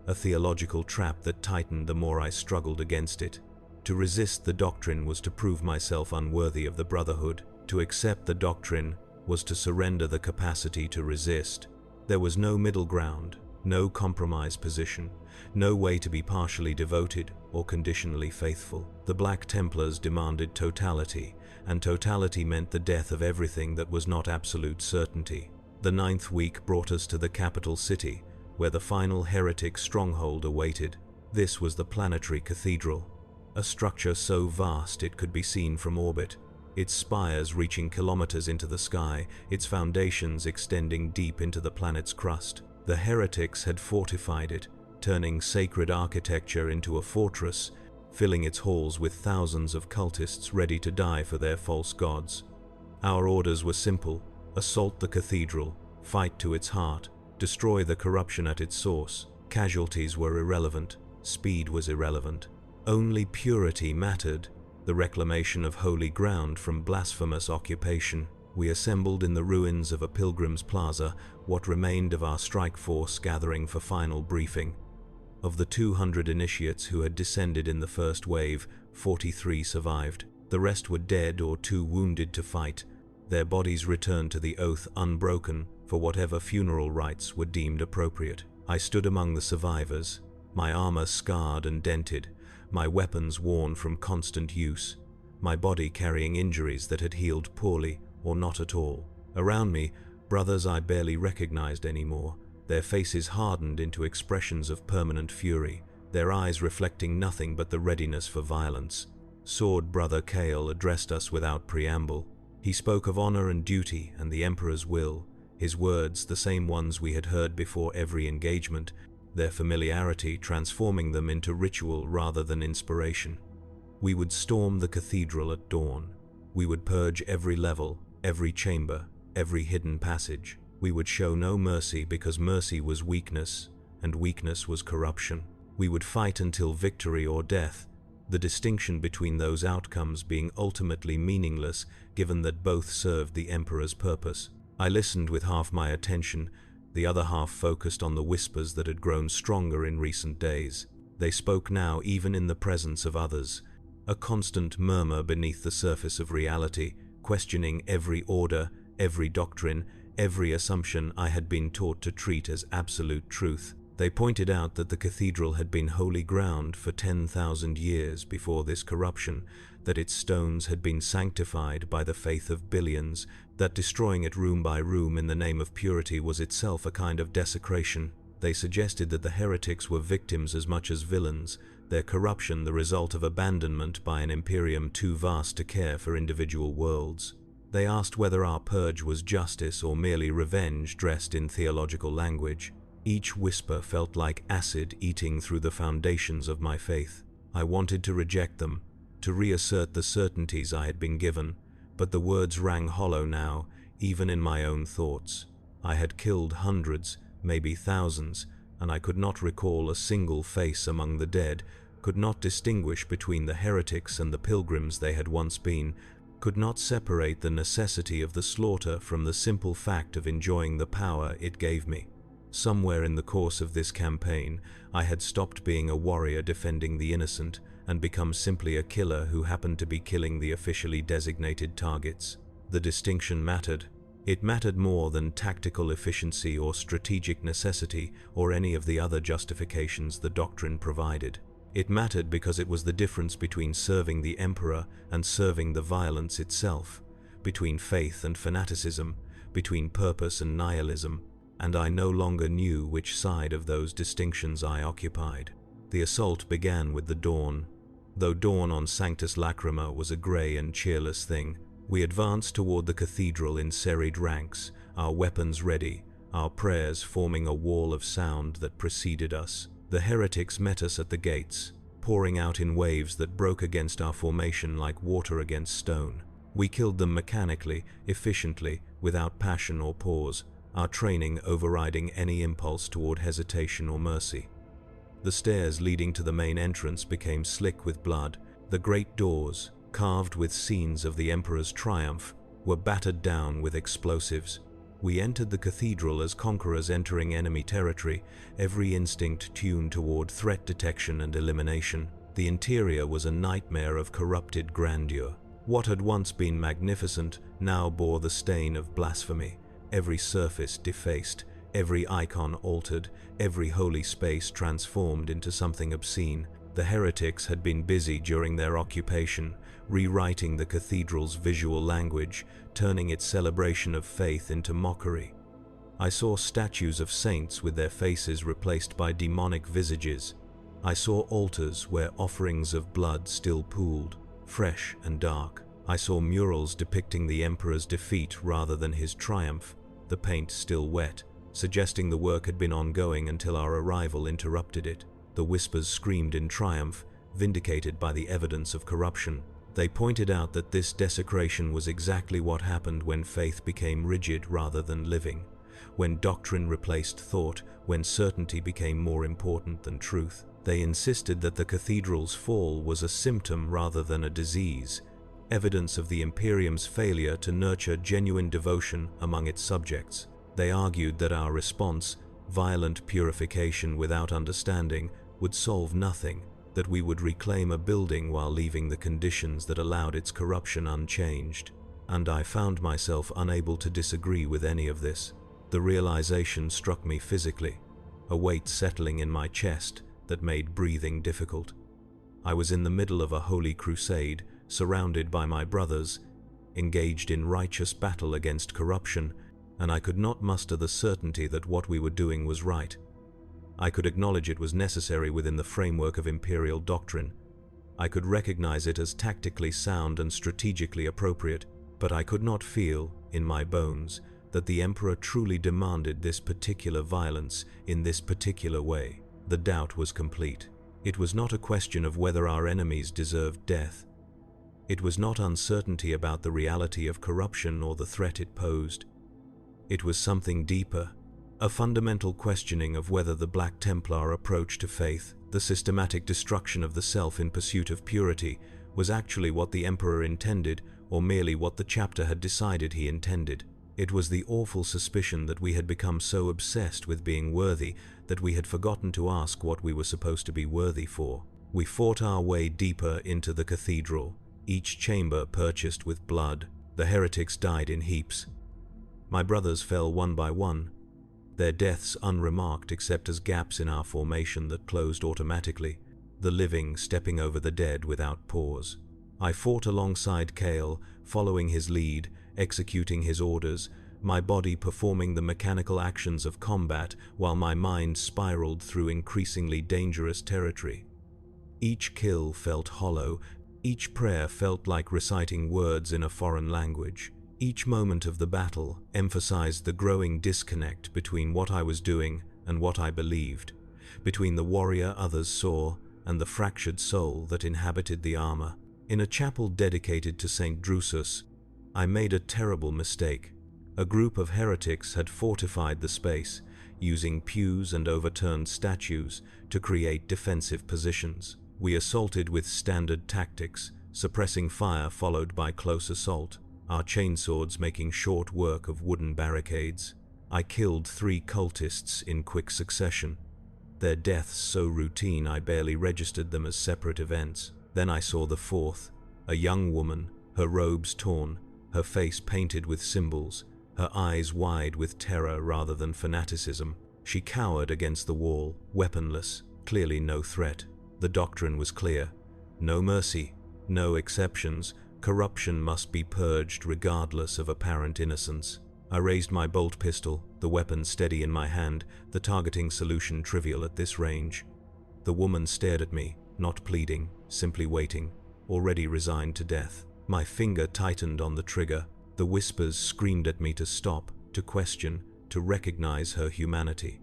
a theological trap that tightened the more I struggled against it. To resist the doctrine was to prove myself unworthy of the brotherhood. To accept the doctrine was to surrender the capacity to resist. There was no middle ground, no compromise position, no way to be partially devoted or conditionally faithful. The Black Templars demanded totality, and totality meant the death of everything that was not absolute certainty. The 9th week brought us to the capital city, where the final heretic stronghold awaited. This was the planetary cathedral, a structure so vast it could be seen from orbit, its spires reaching kilometers into the sky, its foundations extending deep into the planet's crust. The heretics had fortified it, turning sacred architecture into a fortress, filling its halls with thousands of cultists ready to die for their false gods. Our orders were simple: assault the cathedral, fight to its heart, destroy the corruption at its source. Casualties were irrelevant, speed was irrelevant. Only purity mattered, the reclamation of holy ground from blasphemous occupation. We assembled in the ruins of a pilgrim's plaza, what remained of our strike force gathering for final briefing. Of the 200 initiates who had descended in the first wave, 43 survived. The rest were dead or too wounded to fight. Their bodies returned to the oath unbroken for whatever funeral rites were deemed appropriate. I stood among the survivors, my armor scarred and dented, my weapons worn from constant use, my body carrying injuries that had healed poorly or not at all. Around me, brothers I barely recognized anymore, their faces hardened into expressions of permanent fury, their eyes reflecting nothing but the readiness for violence. Sword Brother Kale addressed us without preamble. He spoke of honor and duty and the Emperor's will, his words the same ones we had heard before every engagement, their familiarity transforming them into ritual rather than inspiration. We would storm the cathedral at dawn. We would purge every level, every chamber, every hidden passage. We would show no mercy because mercy was weakness, and weakness was corruption. We would fight until victory or death, the distinction between those outcomes being ultimately meaningless given that both served the Emperor's purpose. I listened with half my attention, the other half focused on the whispers that had grown stronger in recent days. They spoke now even in the presence of others, a constant murmur beneath the surface of reality, questioning every order, every doctrine, every assumption I had been taught to treat as absolute truth. They pointed out that the cathedral had been holy ground for 10,000 years before this corruption, that its stones had been sanctified by the faith of billions, that destroying it room by room in the name of purity was itself a kind of desecration. They suggested that the heretics were victims as much as villains, their corruption the result of abandonment by an Imperium too vast to care for individual worlds. They asked whether our purge was justice or merely revenge dressed in theological language. Each whisper felt like acid eating through the foundations of my faith. I wanted to reject them, to reassert the certainties I had been given, but the words rang hollow now, even in my own thoughts. I had killed hundreds, maybe thousands, and I could not recall a single face among the dead, could not distinguish between the heretics and the pilgrims they had once been, could not separate the necessity of the slaughter from the simple fact of enjoying the power it gave me. Somewhere in the course of this campaign, I had stopped being a warrior defending the innocent and become simply a killer who happened to be killing the officially designated targets. The distinction mattered. It mattered more than tactical efficiency or strategic necessity or any of the other justifications the doctrine provided. It mattered because it was the difference between serving the Emperor and serving the violence itself, between faith and fanaticism, between purpose and nihilism, and I no longer knew which side of those distinctions I occupied. The assault began with the dawn. Though dawn on Sanctus Lacrima was a grey and cheerless thing, we advanced toward the cathedral in serried ranks, our weapons ready, our prayers forming a wall of sound that preceded us. The heretics met us at the gates, pouring out in waves that broke against our formation like water against stone. We killed them mechanically, efficiently, without passion or pause, our training overriding any impulse toward hesitation or mercy. The stairs leading to the main entrance became slick with blood. The great doors, carved with scenes of the Emperor's triumph, were battered down with explosives. We entered the cathedral as conquerors entering enemy territory, every instinct tuned toward threat detection and elimination. The interior was a nightmare of corrupted grandeur. What had once been magnificent now bore the stain of blasphemy, every surface defaced, every icon altered, every holy space transformed into something obscene. The heretics had been busy during their occupation, rewriting the cathedral's visual language, turning its celebration of faith into mockery. I saw statues of saints with their faces replaced by demonic visages. I saw altars where offerings of blood still pooled, fresh and dark. I saw murals depicting the emperor's defeat rather than his triumph, the paint still wet, suggesting the work had been ongoing until our arrival interrupted it. The whispers screamed in triumph, vindicated by the evidence of corruption. They pointed out that this desecration was exactly what happened when faith became rigid rather than living, when doctrine replaced thought, when certainty became more important than truth. They insisted that the cathedral's fall was a symptom rather than a disease, evidence of the Imperium's failure to nurture genuine devotion among its subjects. They argued that our response, violent purification without understanding, would solve nothing, that we would reclaim a building while leaving the conditions that allowed its corruption unchanged. And I found myself unable to disagree with any of this. The realization struck me physically, a weight settling in my chest that made breathing difficult. I was in the middle of a holy crusade, surrounded by my brothers, engaged in righteous battle against corruption, and I could not muster the certainty that what we were doing was right. I could acknowledge it was necessary within the framework of imperial doctrine. I could recognize it as tactically sound and strategically appropriate, but I could not feel, in my bones, that the emperor truly demanded this particular violence in this particular way. The doubt was complete. It was not a question of whether our enemies deserved death. It was not uncertainty about the reality of corruption or the threat it posed. It was something deeper, a fundamental questioning of whether the Black Templar approach to faith, the systematic destruction of the self in pursuit of purity, was actually what the Emperor intended or merely what the chapter had decided he intended. It was the awful suspicion that we had become so obsessed with being worthy that we had forgotten to ask what we were supposed to be worthy for. We fought our way deeper into the cathedral, each chamber purchased with blood. The heretics died in heaps. My brothers fell one by one, their deaths unremarked except as gaps in our formation that closed automatically, the living stepping over the dead without pause. I fought alongside Kale, following his lead, executing his orders, my body performing the mechanical actions of combat while my mind spiraled through increasingly dangerous territory. Each kill felt hollow, each prayer felt like reciting words in a foreign language. Each moment of the battle emphasized the growing disconnect between what I was doing and what I believed, between the warrior others saw and the fractured soul that inhabited the armor. In a chapel dedicated to St. Drusus, I made a terrible mistake. A group of heretics had fortified the space, using pews and overturned statues to create defensive positions. We assaulted with standard tactics, suppressing fire followed by close assault, our chainswords making short work of wooden barricades. I killed 3 cultists in quick succession, their deaths so routine I barely registered them as separate events. Then I saw the 4th, a young woman, her robes torn, her face painted with symbols, her eyes wide with terror rather than fanaticism. She cowered against the wall, weaponless, clearly no threat. The doctrine was clear: no mercy, no exceptions. Corruption must be purged regardless of apparent innocence. I raised my bolt pistol, the weapon steady in my hand, the targeting solution trivial at this range. The woman stared at me, not pleading, simply waiting, already resigned to death. My finger tightened on the trigger. The whispers screamed at me to stop, to question, to recognize her humanity.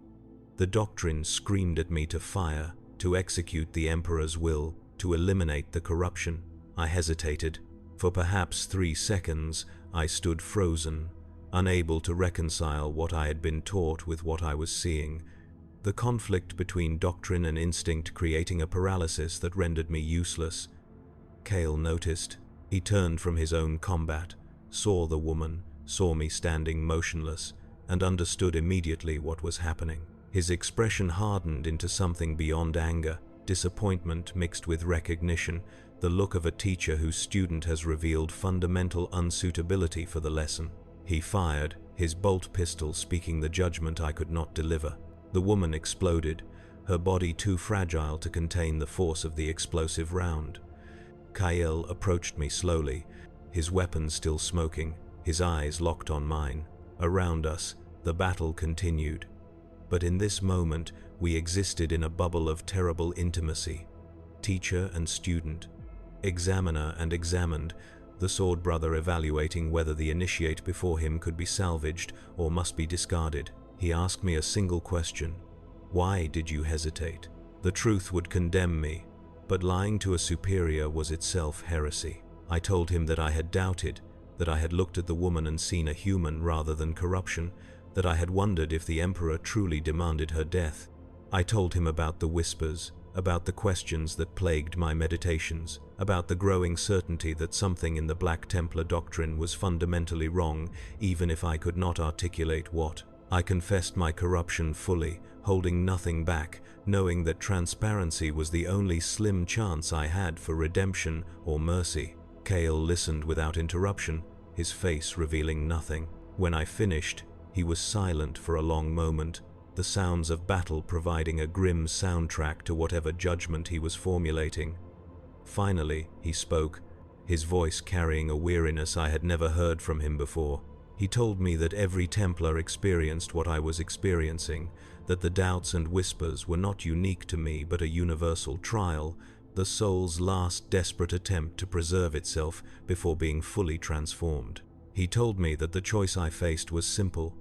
The doctrine screamed at me to fire, to execute the Emperor's will, to eliminate the corruption. I hesitated. For perhaps 3 seconds, I stood frozen, unable to reconcile what I had been taught with what I was seeing, the conflict between doctrine and instinct creating a paralysis that rendered me useless. Kale noticed. He turned from his own combat, saw the woman, saw me standing motionless, and understood immediately what was happening. His expression hardened into something beyond anger, disappointment mixed with recognition, the look of a teacher whose student has revealed fundamental unsuitability for the lesson. He fired, his bolt pistol speaking the judgment I could not deliver. The woman exploded, her body too fragile to contain the force of the explosive round. Kyle approached me slowly, his weapon still smoking, his eyes locked on mine. Around us, the battle continued. But in this moment, we existed in a bubble of terrible intimacy. Teacher and student, examiner and examined, the sword brother evaluating whether the initiate before him could be salvaged or must be discarded. He asked me a single question. Why did you hesitate? The truth would condemn me, but lying to a superior was itself heresy. I told him that I had doubted, that I had looked at the woman and seen a human rather than corruption, that I had wondered if the Emperor truly demanded her death. I told him about the whispers, about the questions that plagued my meditations, about the growing certainty that something in the Black Templar doctrine was fundamentally wrong, even if I could not articulate what. I confessed my corruption fully, holding nothing back, knowing that transparency was the only slim chance I had for redemption or mercy. Kale listened without interruption, his face revealing nothing. When I finished, he was silent for a long moment, the sounds of battle providing a grim soundtrack to whatever judgment he was formulating. Finally, he spoke, his voice carrying a weariness I had never heard from him before. He told me that every Templar experienced what I was experiencing, that the doubts and whispers were not unique to me but a universal trial, the soul's last desperate attempt to preserve itself before being fully transformed. He told me that the choice I faced was simple.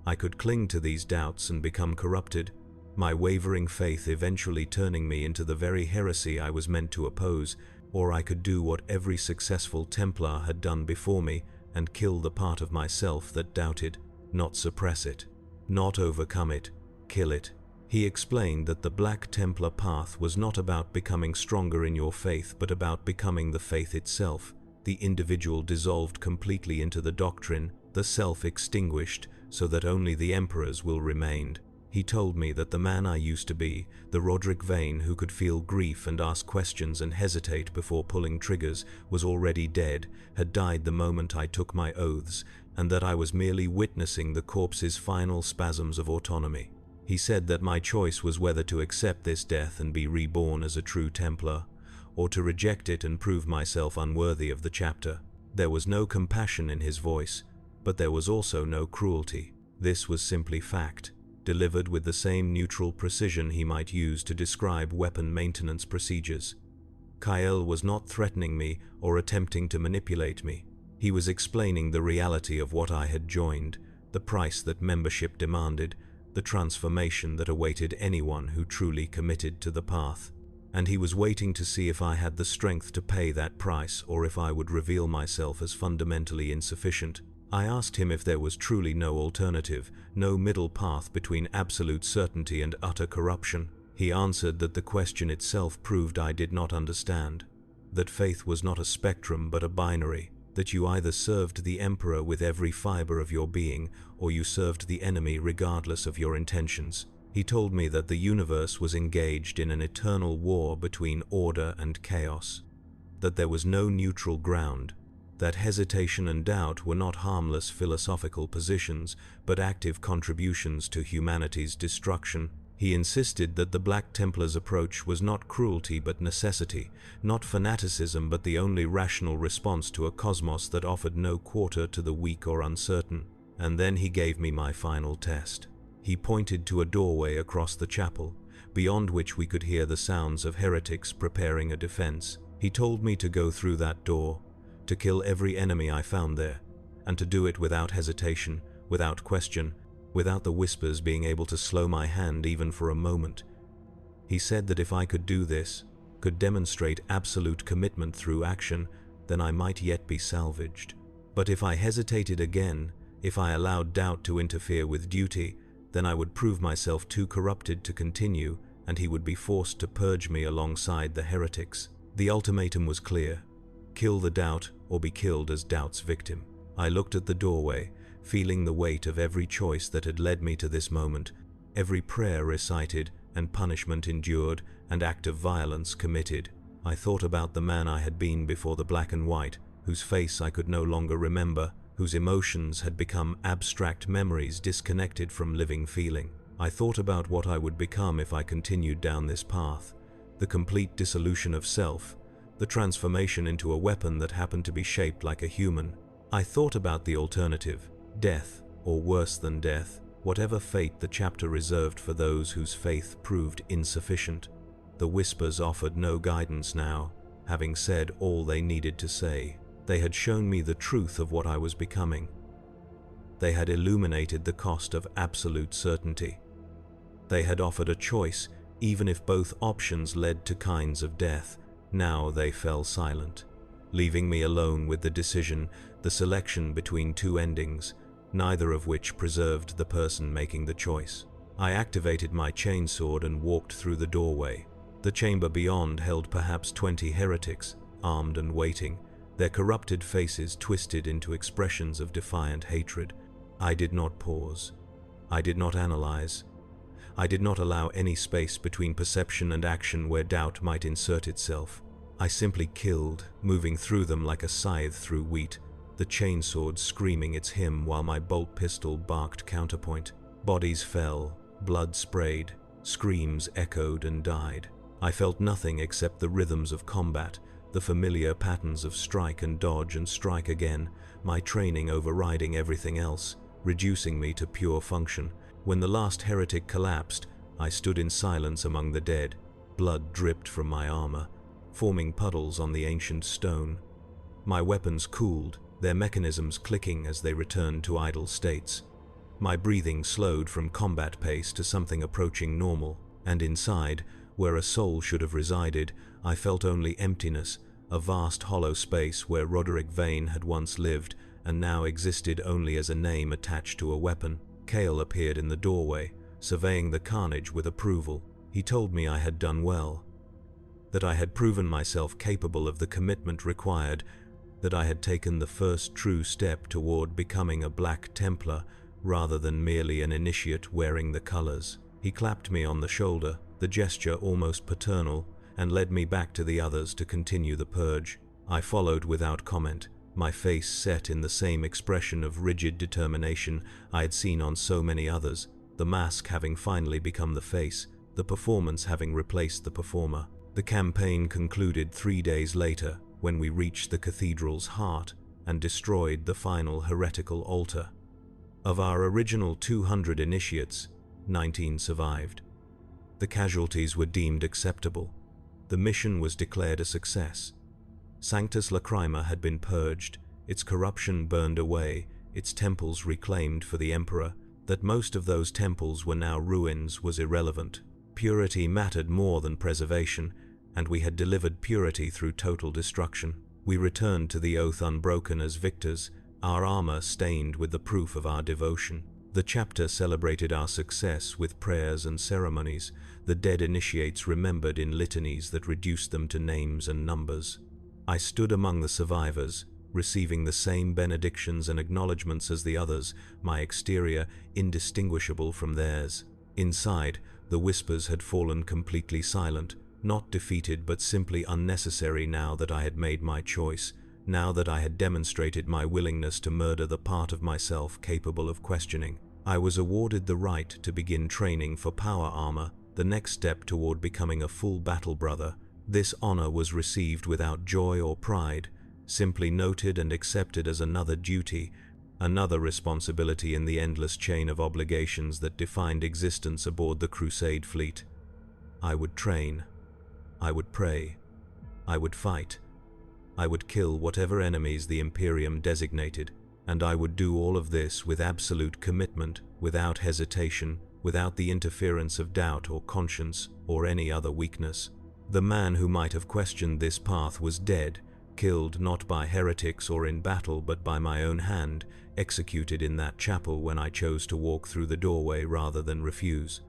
I could cling to these doubts and become corrupted, my wavering faith eventually turning me into the very heresy I was meant to oppose, or I could do what every successful Templar had done before me and kill the part of myself that doubted, not suppress it, not overcome it, kill it. He explained that the Black Templar path was not about becoming stronger in your faith but about becoming the faith itself. The individual dissolved completely into the doctrine, the self extinguished, so that only the emperors will remain. He told me that the man I used to be, the Roderick Vane who could feel grief and ask questions and hesitate before pulling triggers, was already dead, had died the moment I took my oaths, and that I was merely witnessing the corpse's final spasms of autonomy. He said that my choice was whether to accept this death and be reborn as a true Templar, or to reject it and prove myself unworthy of the chapter. There was no compassion in his voice, but there was also no cruelty. This was simply fact, delivered with the same neutral precision he might use to describe weapon maintenance procedures. Kyle was not threatening me or attempting to manipulate me. He was explaining the reality of what I had joined, the price that membership demanded, the transformation that awaited anyone who truly committed to the path. And he was waiting to see if I had the strength to pay that price or if I would reveal myself as fundamentally insufficient. I asked him if there was truly no alternative, no middle path between absolute certainty and utter corruption. He answered that the question itself proved I did not understand, that faith was not a spectrum but a binary, that you either served the Emperor with every fiber of your being or you served the enemy regardless of your intentions. He told me that the universe was engaged in an eternal war between order and chaos, that there was no neutral ground, that hesitation and doubt were not harmless philosophical positions, but active contributions to humanity's destruction. He insisted that the Black Templars' approach was not cruelty but necessity, not fanaticism but the only rational response to a cosmos that offered no quarter to the weak or uncertain. And then he gave me my final test. He pointed to a doorway across the chapel, beyond which we could hear the sounds of heretics preparing a defense. He told me to go through that door, to kill every enemy I found there, and to do it without hesitation, without question, without the whispers being able to slow my hand even for a moment. He said that if I could do this, could demonstrate absolute commitment through action, then I might yet be salvaged. But if I hesitated again, if I allowed doubt to interfere with duty, then I would prove myself too corrupted to continue, and he would be forced to purge me alongside the heretics. The ultimatum was clear: kill the doubt or be killed as doubt's victim. I looked at the doorway, feeling the weight of every choice that had led me to this moment, every prayer recited and punishment endured and act of violence committed. I thought about the man I had been before the black and white, whose face I could no longer remember, whose emotions had become abstract memories disconnected from living feeling. I thought about what I would become if I continued down this path, the complete dissolution of self, the transformation into a weapon that happened to be shaped like a human. I thought about the alternative, death, or worse than death, whatever fate the chapter reserved for those whose faith proved insufficient. The whispers offered no guidance now, having said all they needed to say. They had shown me the truth of what I was becoming. They had illuminated the cost of absolute certainty. They had offered a choice, even if both options led to kinds of death. Now they fell silent, leaving me alone with the decision, the selection between two endings, neither of which preserved the person making the choice. I activated my chainsword and walked through the doorway. The chamber beyond held perhaps 20 heretics, armed and waiting, their corrupted faces twisted into expressions of defiant hatred. I did not pause. I did not analyze. I did not allow any space between perception and action where doubt might insert itself. I simply killed, moving through them like a scythe through wheat, the chainsword screaming its hymn while my bolt pistol barked counterpoint. Bodies fell, blood sprayed, screams echoed and died. I felt nothing except the rhythms of combat, the familiar patterns of strike and dodge and strike again, my training overriding everything else, reducing me to pure function. When the last heretic collapsed, I stood in silence among the dead. Blood dripped from my armor, forming puddles on the ancient stone. My weapons cooled, their mechanisms clicking as they returned to idle states. My breathing slowed from combat pace to something approaching normal, and inside, where a soul should have resided, I felt only emptiness, a vast hollow space where Roderick Vane had once lived and now existed only as a name attached to a weapon. Cale appeared in the doorway, surveying the carnage with approval. He told me I had done well, that I had proven myself capable of the commitment required, that I had taken the first true step toward becoming a Black Templar rather than merely an initiate wearing the colors. He clapped me on the shoulder, the gesture almost paternal, and led me back to the others to continue the purge. I followed without comment, my face set in the same expression of rigid determination I had seen on so many others, the mask having finally become the face, the performance having replaced the performer. The campaign concluded 3 days later, when we reached the cathedral's heart and destroyed the final heretical altar. Of our original 200 initiates, 19 survived. The casualties were deemed acceptable. The mission was declared a success. Sanctus Lacrima had been purged, its corruption burned away, its temples reclaimed for the Emperor. That most of those temples were now ruins was irrelevant. Purity mattered more than preservation, and we had delivered purity through total destruction. We returned to the oath unbroken as victors, our armor stained with the proof of our devotion. The chapter celebrated our success with prayers and ceremonies, the dead initiates remembered in litanies that reduced them to names and numbers. I stood among the survivors, receiving the same benedictions and acknowledgments as the others, my exterior indistinguishable from theirs. Inside, the whispers had fallen completely silent, not defeated but simply unnecessary now that I had made my choice, now that I had demonstrated my willingness to murder the part of myself capable of questioning. I was awarded the right to begin training for power armor, the next step toward becoming a full battle brother. This honor was received without joy or pride, simply noted and accepted as another duty, another responsibility in the endless chain of obligations that defined existence aboard the Crusade fleet. I would train. I would pray. I would fight. I would kill whatever enemies the Imperium designated, and I would do all of this with absolute commitment, without hesitation, without the interference of doubt or conscience or any other weakness. The man who might have questioned this path was dead, killed not by heretics or in battle but by my own hand, executed in that chapel when I chose to walk through the doorway rather than refuse.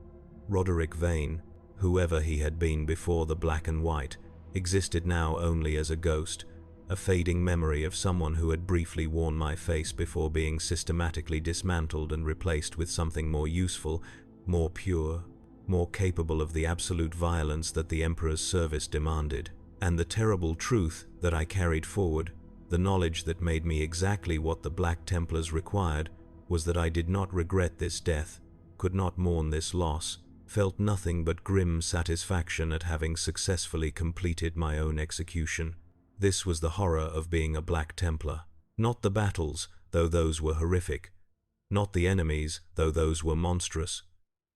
Roderick Vane, whoever he had been before the black and white, existed now only as a ghost, a fading memory of someone who had briefly worn my face before being systematically dismantled and replaced with something more useful, more pure, more capable of the absolute violence that the Emperor's service demanded. And the terrible truth that I carried forward, the knowledge that made me exactly what the Black Templars required, was that I did not regret this death, could not mourn this loss, felt nothing but grim satisfaction at having successfully completed my own execution. This was the horror of being a Black Templar. Not the battles, though those were horrific. Not the enemies, though those were monstrous.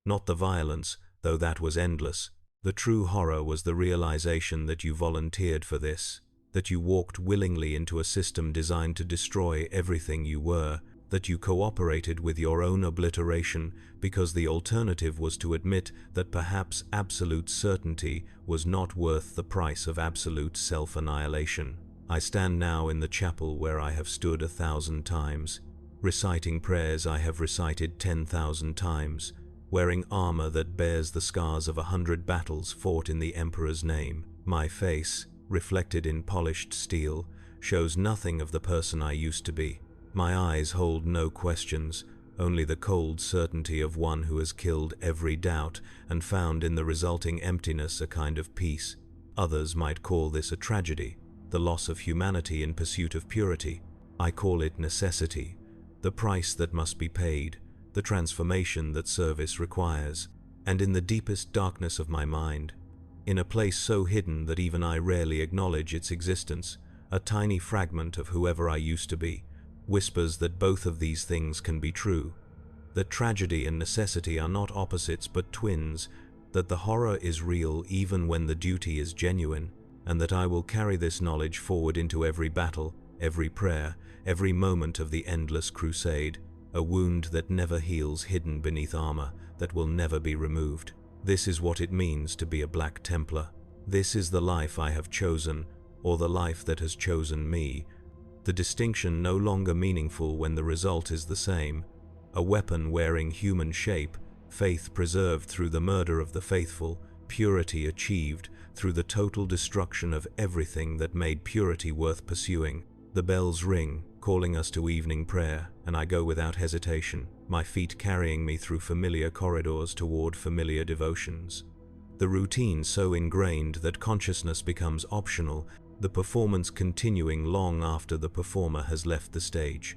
Not the violence, though that was endless. The true horror was the realization that you volunteered for this, that you walked willingly into a system designed to destroy everything you were, that you cooperated with your own obliteration because the alternative was to admit that perhaps absolute certainty was not worth the price of absolute self-annihilation. I stand now in the chapel where I have stood 1,000 times, reciting prayers I have recited 10,000 times, wearing armor that bears the scars of 100 battles fought in the Emperor's name. My face, reflected in polished steel, shows nothing of the person I used to be. My eyes hold no questions, only the cold certainty of one who has killed every doubt and found in the resulting emptiness a kind of peace. Others might call this a tragedy, the loss of humanity in pursuit of purity. I call it necessity, the price that must be paid, the transformation that service requires. And in the deepest darkness of my mind, in a place so hidden that even I rarely acknowledge its existence, a tiny fragment of whoever I used to be whispers that both of these things can be true, that tragedy and necessity are not opposites but twins, that the horror is real even when the duty is genuine, and that I will carry this knowledge forward into every battle, every prayer, every moment of the endless crusade, a wound that never heals hidden beneath armor that will never be removed. This is what it means to be a Black Templar. This is the life I have chosen, or the life that has chosen me. The distinction no longer meaningful when the result is the same. A weapon wearing human shape, faith preserved through the murder of the faithful, purity achieved through the total destruction of everything that made purity worth pursuing. The bells ring, calling us to evening prayer, and I go without hesitation, my feet carrying me through familiar corridors toward familiar devotions. The routine so ingrained that consciousness becomes optional, the performance continuing long after the performer has left the stage.